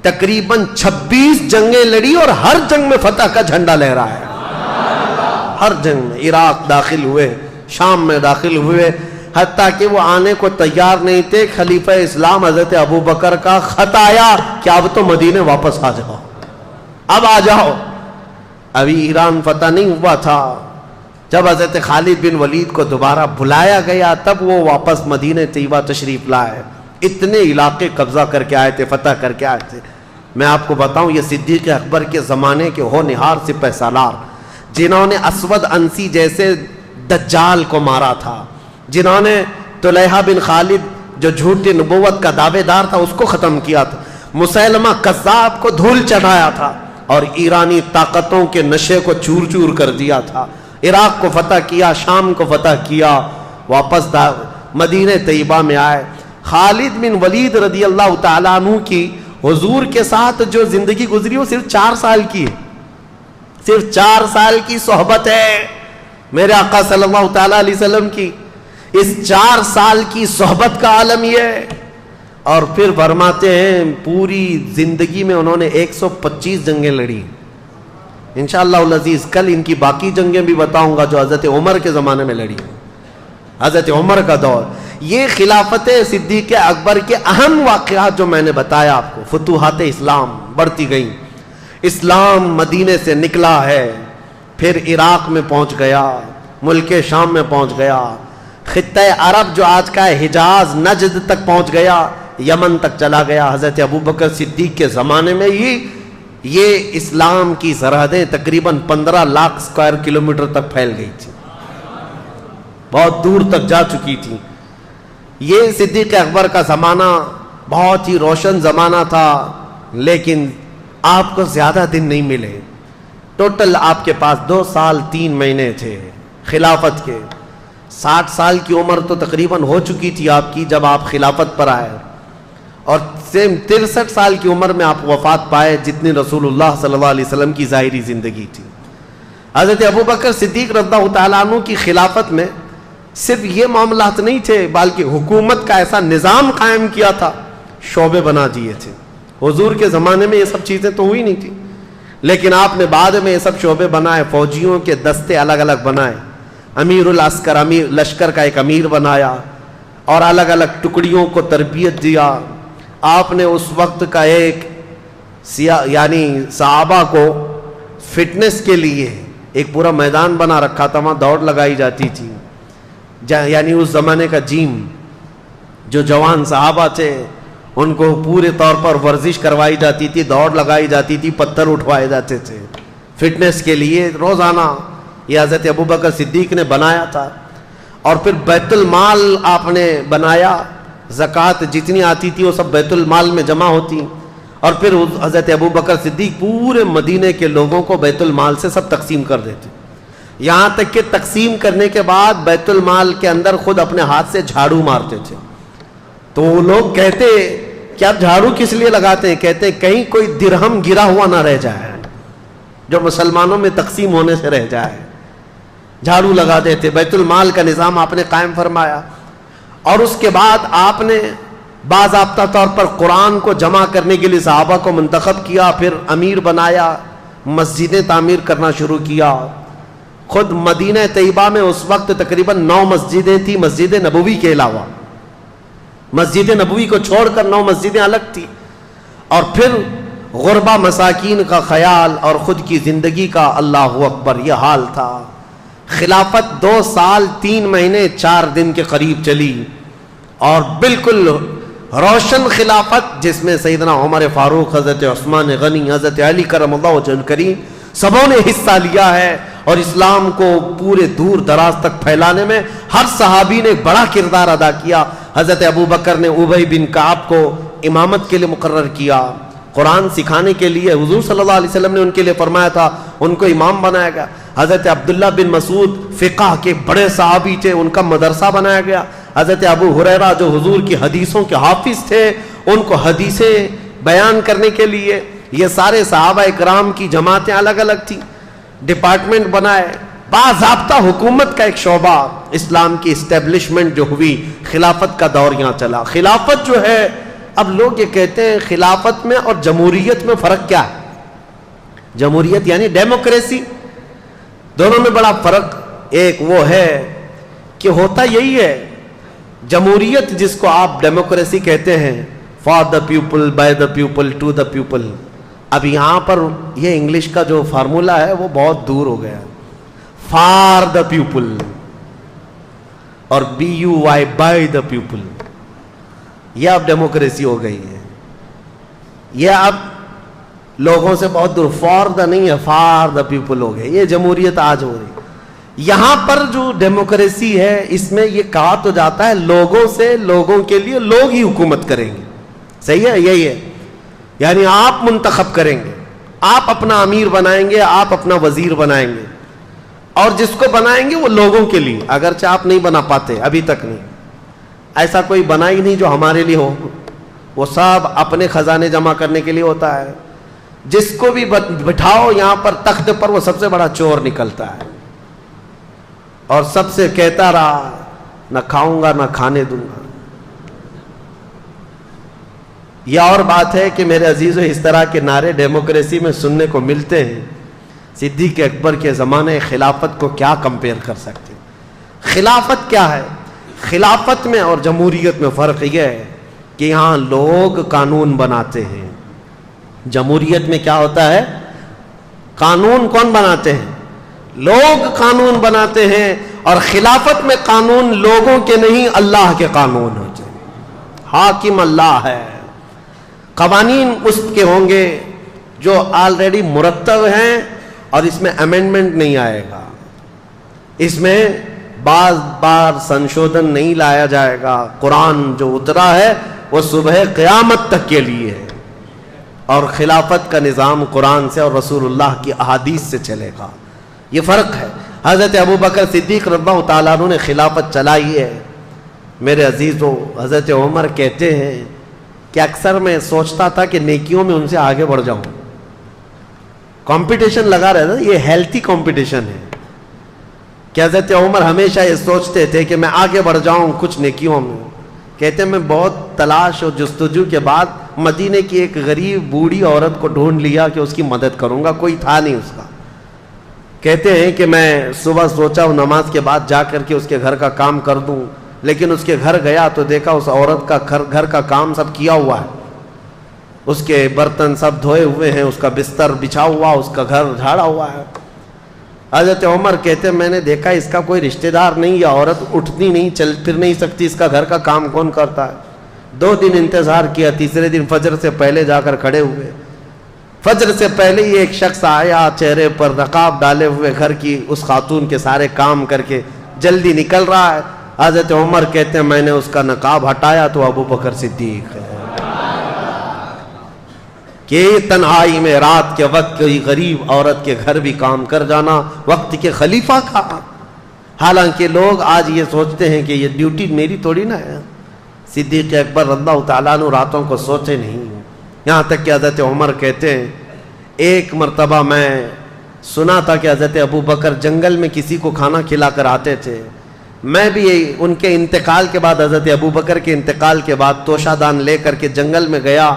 تقریباً 26 جنگیں لڑی اور ہر جنگ میں فتح کا جھنڈا لہرا ہے، ہر جنگ میں۔ عراق داخل ہوئے، شام میں داخل ہوئے، حتیٰ کہ وہ آنے کو تیار نہیں تھے، خلیفہ اسلام حضرت ابو بکر کا خط آیا کہ اب تو مدینے واپس آ جاؤ، اب آ جاؤ۔ ابھی ایران فتح نہیں ہوا تھا۔ جب حضرت خالد بن ولید کو دوبارہ بلایا گیا تب وہ واپس مدینہ طیبہ تشریف لائے۔ اتنے علاقے قبضہ کر کے آئے تھے، فتح کر کے آئے تھے۔ میں آپ کو بتاؤں یہ صدیق اکبر کے زمانے کے ہونہار سپہ سالار، جنہوں نے اسود انسی جیسے دجال کو مارا تھا، جنہوں نے طلحہ بن خالد جو جھوٹی نبوت کا دعوے دار تھا اس کو ختم کیا تھا، مسیلمہ کذاب کو دھول چڑھایا تھا، اور ایرانی طاقتوں کے نشے کو چور چور کر دیا تھا، عراق کو فتح کیا، شام کو فتح کیا، واپس مدینہ طیبہ میں آئے۔ خالد بن ولید رضی اللہ تعالیٰ عنہ کی حضور کے ساتھ جو زندگی گزری وہ صرف 4 سال کی ہے، صرف 4 سال کی صحبت ہے میرے آقا صلی اللہ تعالیٰ علیہ وسلم کی۔ اس 4 سال کی صحبت کا عالم یہ ہے۔ اور پھر فرماتے ہیں پوری زندگی میں انہوں نے 125 جنگیں لڑی۔ انشاءاللہ العزیز کل ان کی باقی جنگیں بھی بتاؤں گا جو حضرت عمر کے زمانے میں لڑی، حضرت عمر کا دور۔ یہ خلافت صدیق اکبر کے اہم واقعات جو میں نے بتایا آپ کو، فتوحات اسلام بڑھتی گئیں، اسلام مدینے سے نکلا ہے، پھر عراق میں پہنچ گیا، ملک شام میں پہنچ گیا، خطہ عرب جو آج کا ہے حجاز نجد تک پہنچ گیا، یمن تک چلا گیا۔ حضرت ابوبکر صدیق کے زمانے میں یہ اسلام کی سرحدیں تقریباً 15 لاکھ اسکوائر کلومیٹر تک پھیل گئی تھی، بہت دور تک جا چکی تھی۔ یہ صدیق اکبر کا زمانہ بہت ہی روشن زمانہ تھا، لیکن آپ کو زیادہ دن نہیں ملے۔ ٹوٹل آپ کے پاس 2 سال 3 مہینے تھے خلافت کے۔ 60 سال کی عمر تو تقریباً ہو چکی تھی آپ کی جب آپ خلافت پر آئے، اور 63 سال کی عمر میں آپ وفات پائے، جتنی رسول اللہ صلی اللہ علیہ وسلم کی ظاہری زندگی تھی۔ حضرت ابوبکر صدیق رضی اللہ تعالیٰ عنہ کی خلافت میں صرف یہ معاملات نہیں تھے، بلکہ حکومت کا ایسا نظام قائم کیا تھا، شعبے بنا دیے تھے۔ حضور کے زمانے میں یہ سب چیزیں تو ہوئی نہیں تھی، لیکن آپ نے بعد میں یہ سب شعبے بنائے، فوجیوں کے دستے الگ الگ بنائے، امیر العسکر، امیر لشکر کا ایک امیر بنایا، اور الگ الگ ٹکڑیوں کو تربیت دیا۔ آپ نے اس وقت کا ایک یعنی صحابہ کو فٹنس کے لیے ایک پورا میدان بنا رکھا تھا، وہاں دوڑ لگائی جاتی تھی، یعنی اس زمانے کا جیم، جو جوان صحابہ تھے ان کو پورے طور پر ورزش کروائی جاتی تھی، دوڑ لگائی جاتی تھی، پتھر اٹھوائے جاتے تھے فٹنس کے لیے روزانہ۔ یہ حضرت ابوبکر صدیق نے بنایا تھا۔ اور پھر بیت المال آپ نے بنایا، زکوٰۃ جتنی آتی تھی وہ سب بیت المال میں جمع ہوتی، اور پھر حضرت ابوبکر صدیق پورے مدینے کے لوگوں کو بیت المال سے سب تقسیم کر دیتے، یہاں تک کہ تقسیم کرنے کے بعد بیت المال کے اندر خود اپنے ہاتھ سے جھاڑو مارتے تھے۔ تو وہ لوگ کہتے کہ آپ جھاڑو کس لیے لگاتے ہیں؟ کہتے کہیں کوئی درہم گرا ہوا نہ رہ جائے جو مسلمانوں میں تقسیم ہونے سے رہ جائے، جھاڑو لگا دیتے۔ بیت المال کا نظام آپ نے قائم فرمایا، اور اس کے بعد آپ نے باضابطہ طور پر قرآن کو جمع کرنے کے لیے صحابہ کو منتخب کیا، پھر امیر بنایا، مسجدیں تعمیر کرنا شروع کیا۔ خود مدینہ طیبہ میں اس وقت تقریباً 9 مسجدیں تھیں، مسجد نبوی کے علاوہ، مسجد نبوی کو چھوڑ کر 9 مسجدیں الگ تھی۔ اور پھر غربا مساکین کا خیال اور خود کی زندگی کا اللہ اکبر یہ حال تھا۔ خلافت 2 سال 3 مہینے 4 دن کے قریب چلی، اور بالکل روشن خلافت جس میں سیدنا عمر فاروق، حضرت عثمان غنی، حضرت علی کرم اللہ وجہ الکریم سبوں نے حصہ لیا ہے، اور اسلام کو پورے دور دراز تک پھیلانے میں ہر صحابی نے بڑا کردار ادا کیا۔ حضرت ابو بکر نے ابی بن کعب کو امامت کے لیے مقرر کیا، قرآن سکھانے کے لیے حضور صلی اللہ علیہ وسلم نے ان کے لیے فرمایا تھا ان کو امام بنایا گیا۔ حضرت عبداللہ بن مسعود فقہ کے بڑے صحابی تھے، ان کا مدرسہ بنایا گیا۔ حضرت ابو ہریرہ جو حضور کی حدیثوں کے حافظ تھے، ان کو حدیثیں بیان کرنے کے لیے یہ سارے صحابہ اکرام کی جماعتیں الگ الگ تھیں، ڈپارٹمنٹ بنائے، باضابطہ حکومت کا ایک شعبہ، اسلام کی اسٹیبلشمنٹ جو ہوئی، خلافت کا دور یہاں چلا۔ خلافت جو ہے، اب لوگ یہ کہتے ہیں خلافت میں اور جمہوریت میں فرق کیا ہے؟ جمہوریت یعنی ڈیموکریسی، دونوں میں بڑا فرق ایک وہ ہے کہ ہوتا یہی ہے، جمہوریت جس کو آپ ڈیموکریسی کہتے ہیں، for the people, by the people, to the people, اب یہاں پر یہ انگلش کا جو فارمولا ہے وہ بہت دور ہو گیا، فار دا پیپل اور BUY بائی دا پیپل، یہ اب ڈیموکریسی ہو گئی ہے، یہ اب لوگوں سے بہت دور، فار دا نہیں ہے، فار دا پیپل ہو گئے، یہ جمہوریت آج ہو رہی۔ یہاں پر جو ڈیموکریسی ہے اس میں یہ کہا تو جاتا ہے لوگوں سے، لوگوں کے لیے، لوگ ہی حکومت کریں گے، صحیح ہے، یہی ہے، یعنی آپ منتخب کریں گے، آپ اپنا امیر بنائیں گے، آپ اپنا وزیر بنائیں گے، اور جس کو بنائیں گے وہ لوگوں کے لیے، اگرچہ آپ نہیں بنا پاتے، ابھی تک نہیں، ایسا کوئی بنا ہی نہیں جو ہمارے لیے ہو، وہ سب اپنے خزانے جمع کرنے کے لیے ہوتا ہے، جس کو بھی بٹھاؤ یہاں پر تخت پر وہ سب سے بڑا چور نکلتا ہے، اور سب سے کہتا رہا نہ کھاؤں گا نہ کھانے دوں گا۔ یہ اور بات ہے کہ میرے عزیزو اس طرح کے نعرے ڈیموکریسی میں سننے کو ملتے ہیں، صدیق اکبر کے زمانے خلافت کو کیا کمپیئر کر سکتے؟ خلافت کیا ہے؟ خلافت میں اور جمہوریت میں فرق یہ ہے کہ یہاں لوگ قانون بناتے ہیں، جمہوریت میں کیا ہوتا ہے؟ قانون کون بناتے ہیں؟ لوگ قانون بناتے ہیں، اور خلافت میں قانون لوگوں کے نہیں اللہ کے قانون ہوتے ہیں، حاکم اللہ ہے، قوانین اس کے ہوں گے جو آلریڈی مرتب ہیں، اور اس میں امینڈمنٹ نہیں آئے گا، اس میں بار بار سنشودھن نہیں لایا جائے گا۔ قرآن جو اترا ہے وہ صبح قیامت تک کے لیے ہے، اور خلافت کا نظام قرآن سے اور رسول اللہ کی احادیث سے چلے گا، یہ فرق ہے۔ حضرت ابو بکر صدیق رضی اللہ تعالیٰ عنہ نے خلافت چلائی ہے۔ میرے عزیزو، حضرت عمر کہتے ہیں کہ اکثر میں سوچتا تھا کہ نیکیوں میں ان سے آگے بڑھ جاؤں، کمپٹیشن لگا رہتا تھا، یہ ہیلتھی کمپٹیشن ہے کہ حضرت عمر ہمیشہ یہ سوچتے تھے کہ میں آگے بڑھ جاؤں کچھ نیکیوں میں۔ کہتے ہیں میں بہت تلاش اور جستجو کے بعد مدینے کی ایک غریب بوڑھی عورت کو ڈھونڈ لیا کہ اس کی مدد کروں گا، کوئی تھا نہیں اس کا۔ کہتے ہیں کہ میں صبح سوچا ہوں نماز کے بعد جا کر کے اس کے گھر کا کام کر دوں، لیکن اس کے گھر گیا تو دیکھا اس عورت کا گھر کا کام سب کیا ہوا ہے، اس کے برتن سب دھوئے ہوئے ہیں، اس کا بستر بچھا ہوا، اس کا گھر جھاڑا ہوا ہے۔ حضرت عمر کہتے ہیں میں نے دیکھا اس کا کوئی رشتہ دار نہیں، یہ عورت اٹھتی نہیں، چل پھر نہیں سکتی، اس کا گھر کا کام کون کرتا ہے؟ 2 دن انتظار کیا، تیسرے دن فجر سے پہلے جا کر کھڑے ہوئے، فجر سے پہلے ہی ایک شخص آیا، چہرے پر نقاب ڈالے ہوئے، گھر کی اس خاتون کے سارے کام کر کے جلدی نکل رہا ہے۔ حضرت عمر کہتے ہیں میں نے اس کا نقاب ہٹایا تو ابو بکر صدیق ہے، کہ تنہائی میں رات کے وقت کوئی غریب عورت کے گھر بھی کام کر جانا وقت کے خلیفہ کا۔ حالانکہ لوگ آج یہ سوچتے ہیں کہ یہ ڈیوٹی میری تھوڑی نہ ہے، صدیق اکبر رضی اللہ تعالیٰ عنہ راتوں کو سوچے نہیں، یہاں تک کہ حضرت عمر کہتے ہیں ایک مرتبہ میں سنا تھا کہ حضرت ابو بکر جنگل میں کسی کو کھانا کھلا کر آتے تھے، میں بھی ان کے انتقال کے بعد، حضرت ابو بکر کے انتقال کے بعد توشہ دان لے کر کے جنگل میں گیا،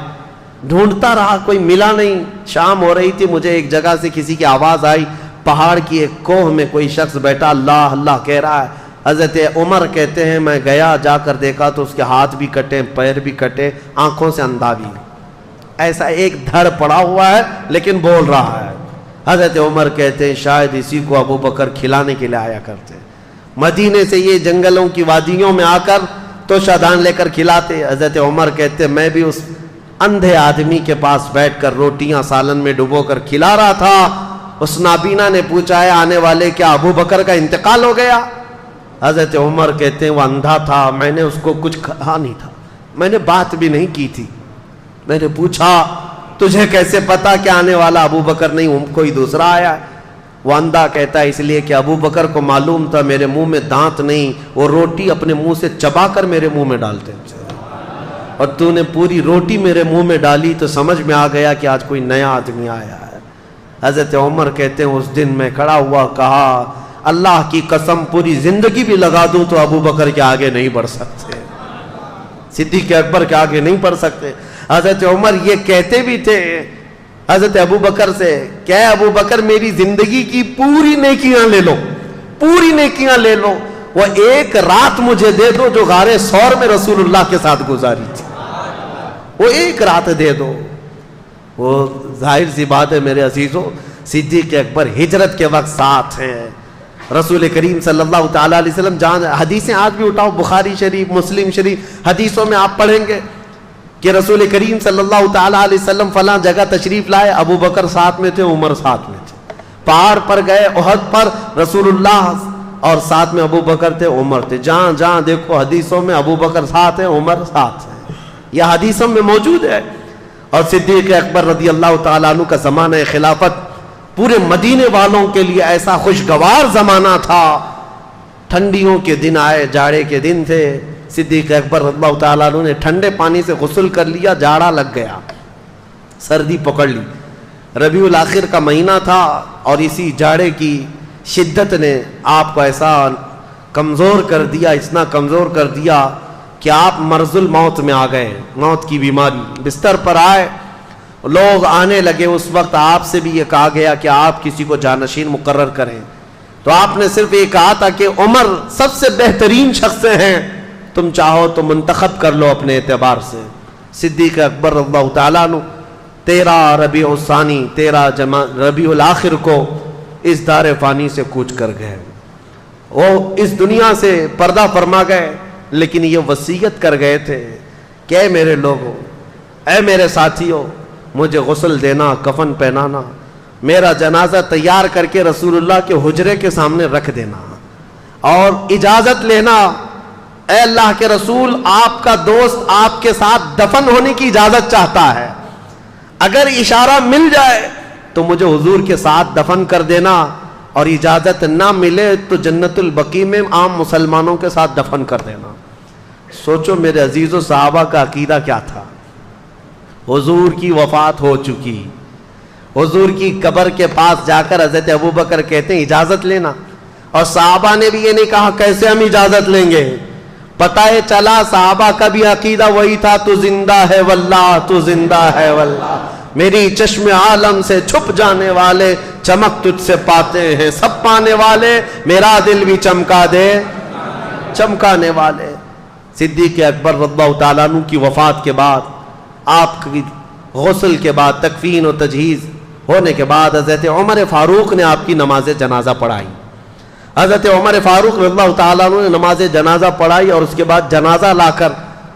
ڈھونڈتا رہا، کوئی ملا نہیں۔ شام ہو رہی تھی، مجھے ایک جگہ سے کسی کی آواز آئی، پہاڑ کی ایک کوہ میں کوئی شخص بیٹھا اللہ اللہ کہہ رہا ہے۔ حضرت عمر کہتے ہیں میں گیا، جا کر دیکھا تو اس کے ہاتھ بھی کٹے، پیر بھی کٹے، آنکھوں سے اندھا بھی، ایسا ایک دھڑ پڑا ہوا ہے لیکن بول رہا ہے. حضرت عمر کہتے ہیں شاید اسی کو ابو بکر کھلانے کے لیے آیا کرتے. مدینے سے یہ جنگلوں کی وادیوں میں آ کر تو شادان لے کر کھلاتے. حضرت عمر کہتے میں بھی اس اندھے آدمی کے پاس بیٹھ کر روٹیاں سالن میں ڈبو کر کھلا رہا تھا. اس نابینا نے پوچھا ہے آنے والے کیا ابو بکر کا انتقال ہو گیا؟ حضرت عمر کہتے ہیں وہ اندھا تھا, میں نے اس کو کچھ کہا نہیں تھا, میں نے بات بھی نہیں کی تھی. میں نے پوچھا تجھے کیسے پتا کہ آنے والا ابو بکر نہیں کوئی دوسرا آیا؟ وہ اندھا کہتا ہے اس لیے کہ ابو بکر کو معلوم تھا میرے منہ میں دانت نہیں, وہ روٹی اپنے منہ سے چبا کر میرے منہ میں ڈالتے, اور تو نے پوری روٹی میرے منہ میں ڈالی تو سمجھ میں آ گیا کہ آج کوئی نیا آدمی آیا ہے. حضرت عمر کہتے ہیں اس دن میں کھڑا ہوا کہا اللہ کی قسم پوری زندگی بھی لگا دوں تو ابو بکر کے آگے نہیں بڑھ سکتے, صدیق اکبر کے آگے نہیں بڑھ سکتے. حضرت عمر یہ کہتے بھی تھے حضرت ابو بکر سے کہ ابو بکر میری زندگی کی پوری نیکیاں لے لو, پوری نیکیاں لے لو, وہ ایک رات مجھے دے دو جو غار ثور میں رسول اللہ کے ساتھ گزاری تھی, وہ ایک رات دے دو. وہ ظاہر سی بات ہے میرے عزیزوں, صدیق اکبر ہجرت کے وقت ساتھ ہیں رسول کریم صلی اللہ تعالیٰ علیہ وسلم. جان حدیثیں آج بھی اٹھاؤ, بخاری شریف مسلم شریف حدیثوں میں آپ پڑھیں گے کہ رسول کریم صلی اللہ تعالیٰ علیہ وسلم فلاں جگہ تشریف لائے, ابو بکر ساتھ میں تھے, عمر ساتھ میں تھے. پہاڑ پر گئے احد پر, رسول اللہ اور ساتھ میں ابو بکر تھے, عمر تھے. جہاں جہاں دیکھو حدیثوں میں ابو بکر ساتھ ہیں, عمر ساتھ ہیں, یہ حدیثوں میں موجود ہے. اور صدیق اکبر رضی اللہ تعالیٰ عنہ کا زمانہ خلافت پورے مدینے والوں کے لیے ایسا خوشگوار زمانہ تھا. ٹھنڈیوں کے دن آئے, جاڑے کے دن تھے. صدیق اکبر رضی اللہ تعالیٰ عنہ نے ٹھنڈے پانی سے غسل کر لیا, جاڑا لگ گیا, سردی پکڑ لی. ربیع الاخر کا مہینہ تھا اور اسی جاڑے کی شدت نے آپ کو ایسا کمزور کر دیا, اتنا کمزور کر دیا کہ آپ مرض الموت میں آ گئے, موت کی بیماری. بستر پر آئے, لوگ آنے لگے. اس وقت آپ سے بھی یہ کہا گیا کہ آپ کسی کو جانشین مقرر کریں, تو آپ نے صرف یہ کہا تھا کہ عمر سب سے بہترین شخص ہیں, تم چاہو تو منتخب کر لو اپنے اعتبار سے. صدیق اکبر رضی اللہ تعالیٰ عنہ 13 ربیع الثانی 13 ربیع الاخر کو اس دار فانی سے کوچ کر گئے. وہ اس دنیا سے پردہ فرما گئے, لیکن یہ وصیت کر گئے تھے کہ اے میرے لوگوں, اے میرے ساتھیوں, مجھے غسل دینا, کفن پہنانا, میرا جنازہ تیار کر کے رسول اللہ کے حجرے کے سامنے رکھ دینا, اور اجازت لینا اے اللہ کے رسول آپ کا دوست آپ کے ساتھ دفن ہونے کی اجازت چاہتا ہے, اگر اشارہ مل جائے تو مجھے حضور کے ساتھ دفن کر دینا, اور اجازت نہ ملے تو جنت البقیع میں عام مسلمانوں کے ساتھ دفن کر دینا. سوچو میرے عزیزو صحابہ کا عقیدہ کیا تھا. حضور کی وفات ہو چکی, حضور کی قبر کے پاس جا کر حضرت ابو بکر کہتے ہیں اجازت لینا, اور صحابہ نے بھی یہ نہیں کہا کیسے ہم اجازت لیں گے. پتہ ہے چلا صحابہ کا بھی عقیدہ وہی تھا, تو زندہ ہے واللہ, تو زندہ ہے واللہ, میری چشم عالم سے چھپ جانے والے چمک تجھ سے پاتے ہیں سب پانے والے, میرا دل بھی چمکا دے چمکانے والے. صدیق اکبر رضی اللہ تعالیٰ عنہ کی وفات کے بعد, آپ کی غسل کے بعد, تکفین و تجہیز ہونے کے بعد حضرت عمر فاروق نے آپ کی نماز جنازہ پڑھائی. حضرت عمر فاروق رضی اللہ تعالیٰ عنہ نے نماز جنازہ پڑھائی, اور اس کے بعد جنازہ لا کر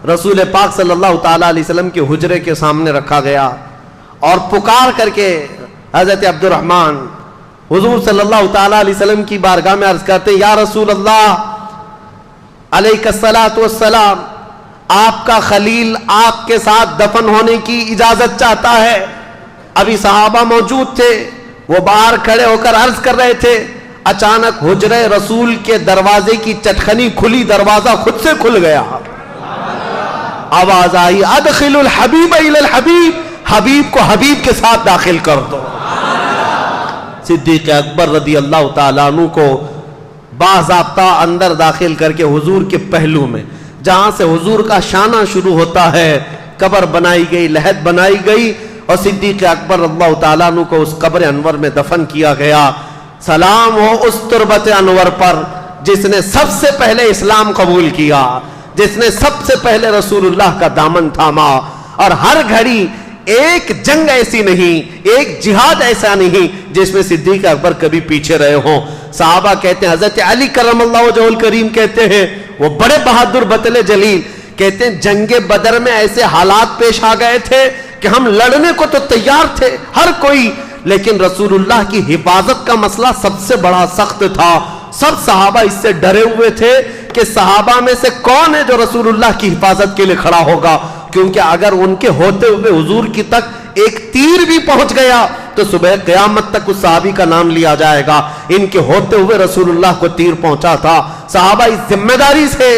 رسول پاک صلی اللہ تعالیٰ علیہ وسلم کے حجرے کے سامنے رکھا گیا, اور پکار کر کے حضرت عبد الرحمن حضور صلی اللہ تعالیٰ علیہ وسلم کی بارگاہ میں عرض کرتے یا رسول اللہ علیہ الصلاۃ والسلام, آپ کا خلیل آپ کے ساتھ دفن ہونے کی اجازت چاہتا ہے. ابھی صحابہ موجود تھے, وہ باہر کھڑے ہو کر عرض کر رہے تھے, اچانک حجرے رسول کے دروازے کی چٹخنی کھلی, دروازہ خود سے کھل گیا, آواز آئی ادخل الحبیب الی الحبیب, حبیب کو حبیب کے ساتھ داخل کر دو. صدیق اکبر رضی اللہ تعالیٰ عنہ کو باضابطہ اندر داخل کر کے حضور کے پہلو میں, جہاں سے حضور کا شانہ شروع ہوتا ہے, قبر بنائی گئی, لحد بنائی گئی, اور صدیق اکبر رضی اللہ تعالیٰ عنہ کو اس قبر انور میں دفن کیا گیا. سلام ہو اس تربت انور پر جس نے سب سے پہلے اسلام قبول کیا, جس نے سب سے پہلے رسول اللہ کا دامن تھاما, اور ہر گھڑی ایک جنگ ایسی نہیں، ایک جہاد ایسا نہیں جس میں صدیق اکبر کبھی پیچھے رہے ہوں۔ صحابہ کہتے ہیں، حضرت علی کرم اللہ وجہہ الکریم کہتے ہیں، وہ بڑے بہادر بطل جلیل کہتے ہیں جنگ بدر میں ایسے حالات پیش آ گئے تھے کہ ہم لڑنے کو تو تیار تھے ہر کوئی، لیکن رسول اللہ کی حفاظت کا مسئلہ سب سے بڑا سخت تھا۔ سب صحابہ اس سے ڈرے ہوئے تھے کہ صحابہ میں سے کون ہے جو رسول اللہ کی حفاظت کے لیے کھڑا ہوگا، کیونکہ اگر ان کے ہوتے ہوئے حضور کی تک ایک تیر بھی پہنچ گیا تو صبح قیامت تک اس صحابی کا نام لیا جائے گا۔ ان کے ہوتے ہوئے رسول اللہ کو تیر پہنچا تھا۔ صحابہ اس ذمہ داری سے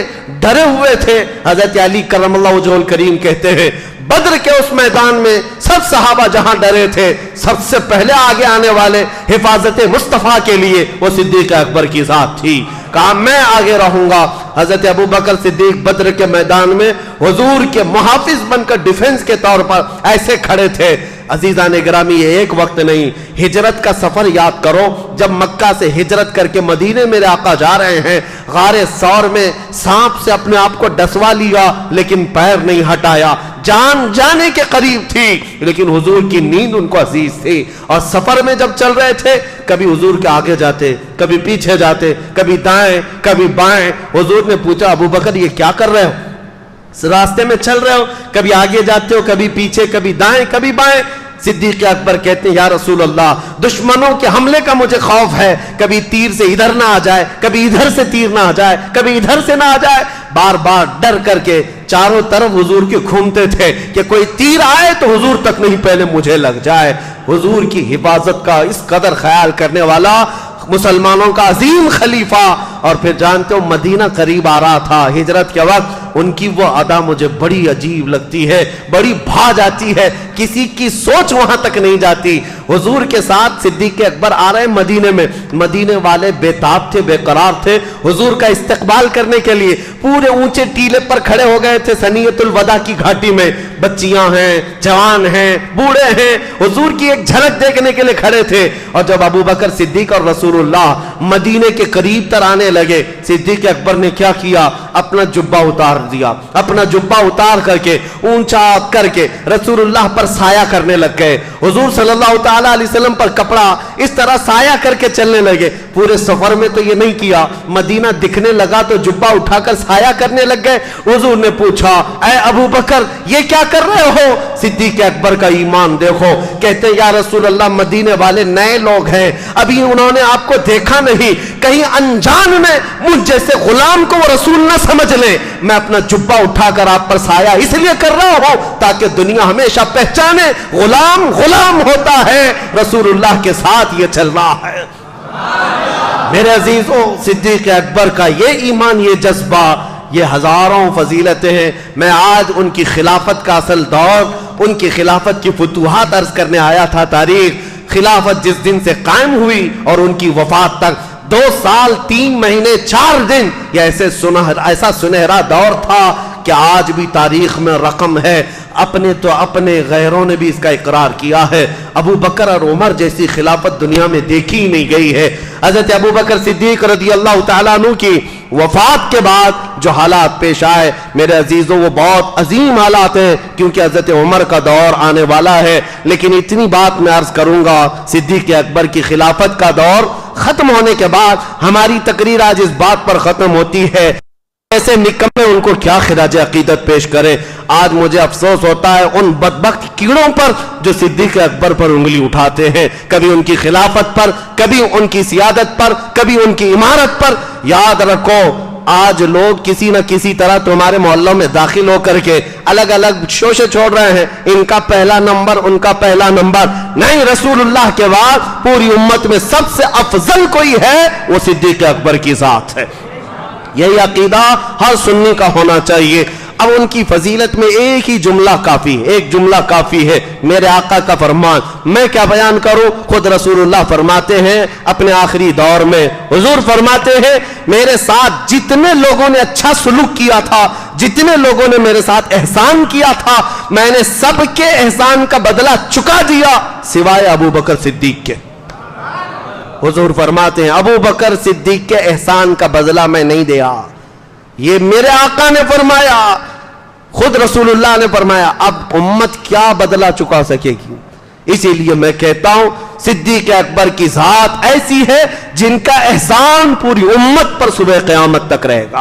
ڈرے ہوئے تھے۔ حضرت علی کرم اللہ وجہہ الکریم کہتے ہیں بدر کے اس میدان میں سب صحابہ جہاں ڈرے تھے، سب سے پہلے آگے آنے والے حفاظت مصطفیٰ کے لیے وہ صدیق اکبر کی ذات تھی۔ کہا میں آگے رہوں گا۔ حضرت ابوبکر صدیق بدر کے میدان میں حضور کے محافظ بن کر ڈیفنس کے طور پر ایسے کھڑے تھے۔ عزیزان گرامی، یہ ایک وقت نہیں، ہجرت کا سفر یاد کرو۔ جب مکہ سے ہجرت کر کے مدینے میرے آقا جا رہے ہیں، غار ثور میں سانپ سے اپنے آپ کو ڈسوا لیا لیکن پیر نہیں ہٹایا، جان جانے کے قریب تھی لیکن حضور کی نیند ان کو عزیز تھی۔ اور سفر میں جب چل رہے تھے کبھی حضور کے آگے جاتے، کبھی پیچھے جاتے، کبھی دائیں کبھی بائیں۔ حضور نے پوچھا ابوبکر یہ کیا کر رہے ہو؟ راستے میں چل رہے ہو، کبھی آگے جاتے ہو، کبھی پیچھے، کبھی دائیں کبھی بائیں۔ صدیق اکبر کہتے ہیں یا رسول اللہ دشمنوں کے حملے کا مجھے خوف ہے، کبھی تیر سے ادھر نہ آ جائے، کبھی ادھر سے تیر نہ آ جائے، کبھی ادھر سے نہ آ جائے۔ بار بار ڈر کر کے چاروں طرف حضور کے گھومتے تھے کہ کوئی تیر آئے تو حضور تک نہیں، پہلے مجھے لگ جائے۔ حضور کی حفاظت کا اس قدر خیال کرنے والا مسلمانوں کا عظیم خلیفہ، اور پھر جانتے ہو مدینہ قریب آ رہا تھا ہجرت کے وقت، ان کی وہ ادا مجھے بڑی عجیب لگتی ہے، بڑی بھا جاتی ہے، کسی کی سوچ وہاں تک نہیں جاتی۔ حضور کے ساتھ صدیق اکبر آ رہے ہیں مدینے میں، مدینے والے بے تاب تھے، بے قرار تھے حضور کا استقبال کرنے کے لیے، پورے اونچے ٹیلے پر کھڑے ہو گئے تھے ثنیۃ الوداع کی گھاٹی میں، بچیاں ہیں، جوان ہیں، بوڑھے ہیں، حضور کی ایک جھلک دیکھنے کے لیے کھڑے تھے۔ اور جب ابوبکر صدیق اور رسول اللہ مدینے کے قریب تر آنے لگے، صدیق اکبر نے کیا کیا؟ اپنا جبہ اتار دیا، اپنا جبہ اتار کر کے اونچا کر کے رسول اللہ پر سایہ کرنے لگ گئے، حضور صلی اللہ تعالیٰ علیہ وسلم پر کپڑا اس طرح سایہ کر کے چلنے لگے۔ پورے سفر میں تو یہ نہیں کیا، مدینہ دکھنے لگا تو جبہ اٹھا کر سایہ کرنے لگ گئے۔ حضور نے پوچھا اے ابو بکر یہ کیا کر رہے ہو؟ صدیق اکبر کا ایمان دیکھو، کہتے ہیں یا رسول اللہ مدینے والے نئے لوگ ہیں، ابھی انہوں نے آپ کو دیکھا نہیں، کہیں انجان میں مجھ جیسے غلام کو وہ رسول نہ سمجھ لیں، میں اپنا جبہ اٹھا کر آپ پر سایہ اس لیے کر رہا ہوں تاکہ دنیا ہمیشہ پہچانے غلام غلام ہوتا ہے، رسول اللہ کے ساتھ یہ چل رہا ہے۔ میرے عزیزوں، صدیق اکبر کا یہ ایمان، یہ جذبہ، یہ ہزاروں فضیلتیں ہیں۔ میں آج ان کی خلافت کا اصل دور، ان کی خلافت کی فتوحات عرض کرنے آیا تھا۔ تاریخ خلافت جس دن سے قائم ہوئی اور ان کی وفات تک 2 سال 3 مہینے 4 دن، یہ ایسا سنہرا دور تھا کہ آج بھی تاریخ میں رقم ہے۔ اپنے تو اپنے، غیروں نے بھی اس کا اقرار کیا ہے۔ ابو بکر اور عمر جیسی خلافت دنیا میں دیکھی ہی نہیں گئی ہے۔ حضرت ابو بکر صدیق رضی اللہ تعالیٰ عنہ کی وفات کے بعد جو حالات پیش آئے میرے عزیزوں وہ بہت عظیم حالات ہیں، کیونکہ حضرت عمر کا دور آنے والا ہے۔ لیکن اتنی بات میں عرض کروں گا، صدیق اکبر کی خلافت کا دور ختم ہونے کے بعد ہماری تقریر آج اس بات پر ختم ہوتی ہے ایسے نکمے ان کو کیا خراج عقیدت پیش کریں۔ آج مجھے افسوس ہوتا ہے ان بدبخت کیڑوں پر جو صدیق اکبر پر انگلی اٹھاتے ہیں، کبھی ان کی خلافت پر، کبھی ان کی سیادت پر، کبھی ان کی عمارت پر۔ یاد رکھو آج لوگ کسی نہ کسی طرح تمہارے محلوں میں داخل ہو کر کے الگ الگ شوشے چھوڑ رہے ہیں، ان کا پہلا نمبر، ان کا پہلا نمبر نہیں۔ رسول اللہ کے بعد پوری امت میں سب سے افضل کوئی ہے وہ صدیق اکبر کی ذات ہے۔ یہی عقیدہ ہر سنی کا ہونا چاہیے۔ اب ان کی فضیلت میں ایک ہی جملہ کافی، ایک جملہ کافی ہے، میرے آقا کا فرمان۔ میں کیا بیان کروں، خود رسول اللہ فرماتے ہیں اپنے آخری دور میں، حضور فرماتے ہیں میرے ساتھ جتنے لوگوں نے اچھا سلوک کیا تھا، جتنے لوگوں نے میرے ساتھ احسان کیا تھا، میں نے سب کے احسان کا بدلہ چکا دیا سوائے ابو بکر صدیق کے۔ حضور فرماتے ہیں ابو بکر صدیق کے احسان کا بدلہ میں نہیں دیا، یہ میرے آقا نے فرمایا۔ خود رسول اللہ نے فرمایا اب امت کیا بدلہ چکا سکے گی. اسی لیے میں کہتا ہوں صدیق اکبر کی ذات ایسی ہے جن کا احسان پوری امت پر صبح قیامت تک رہے گا.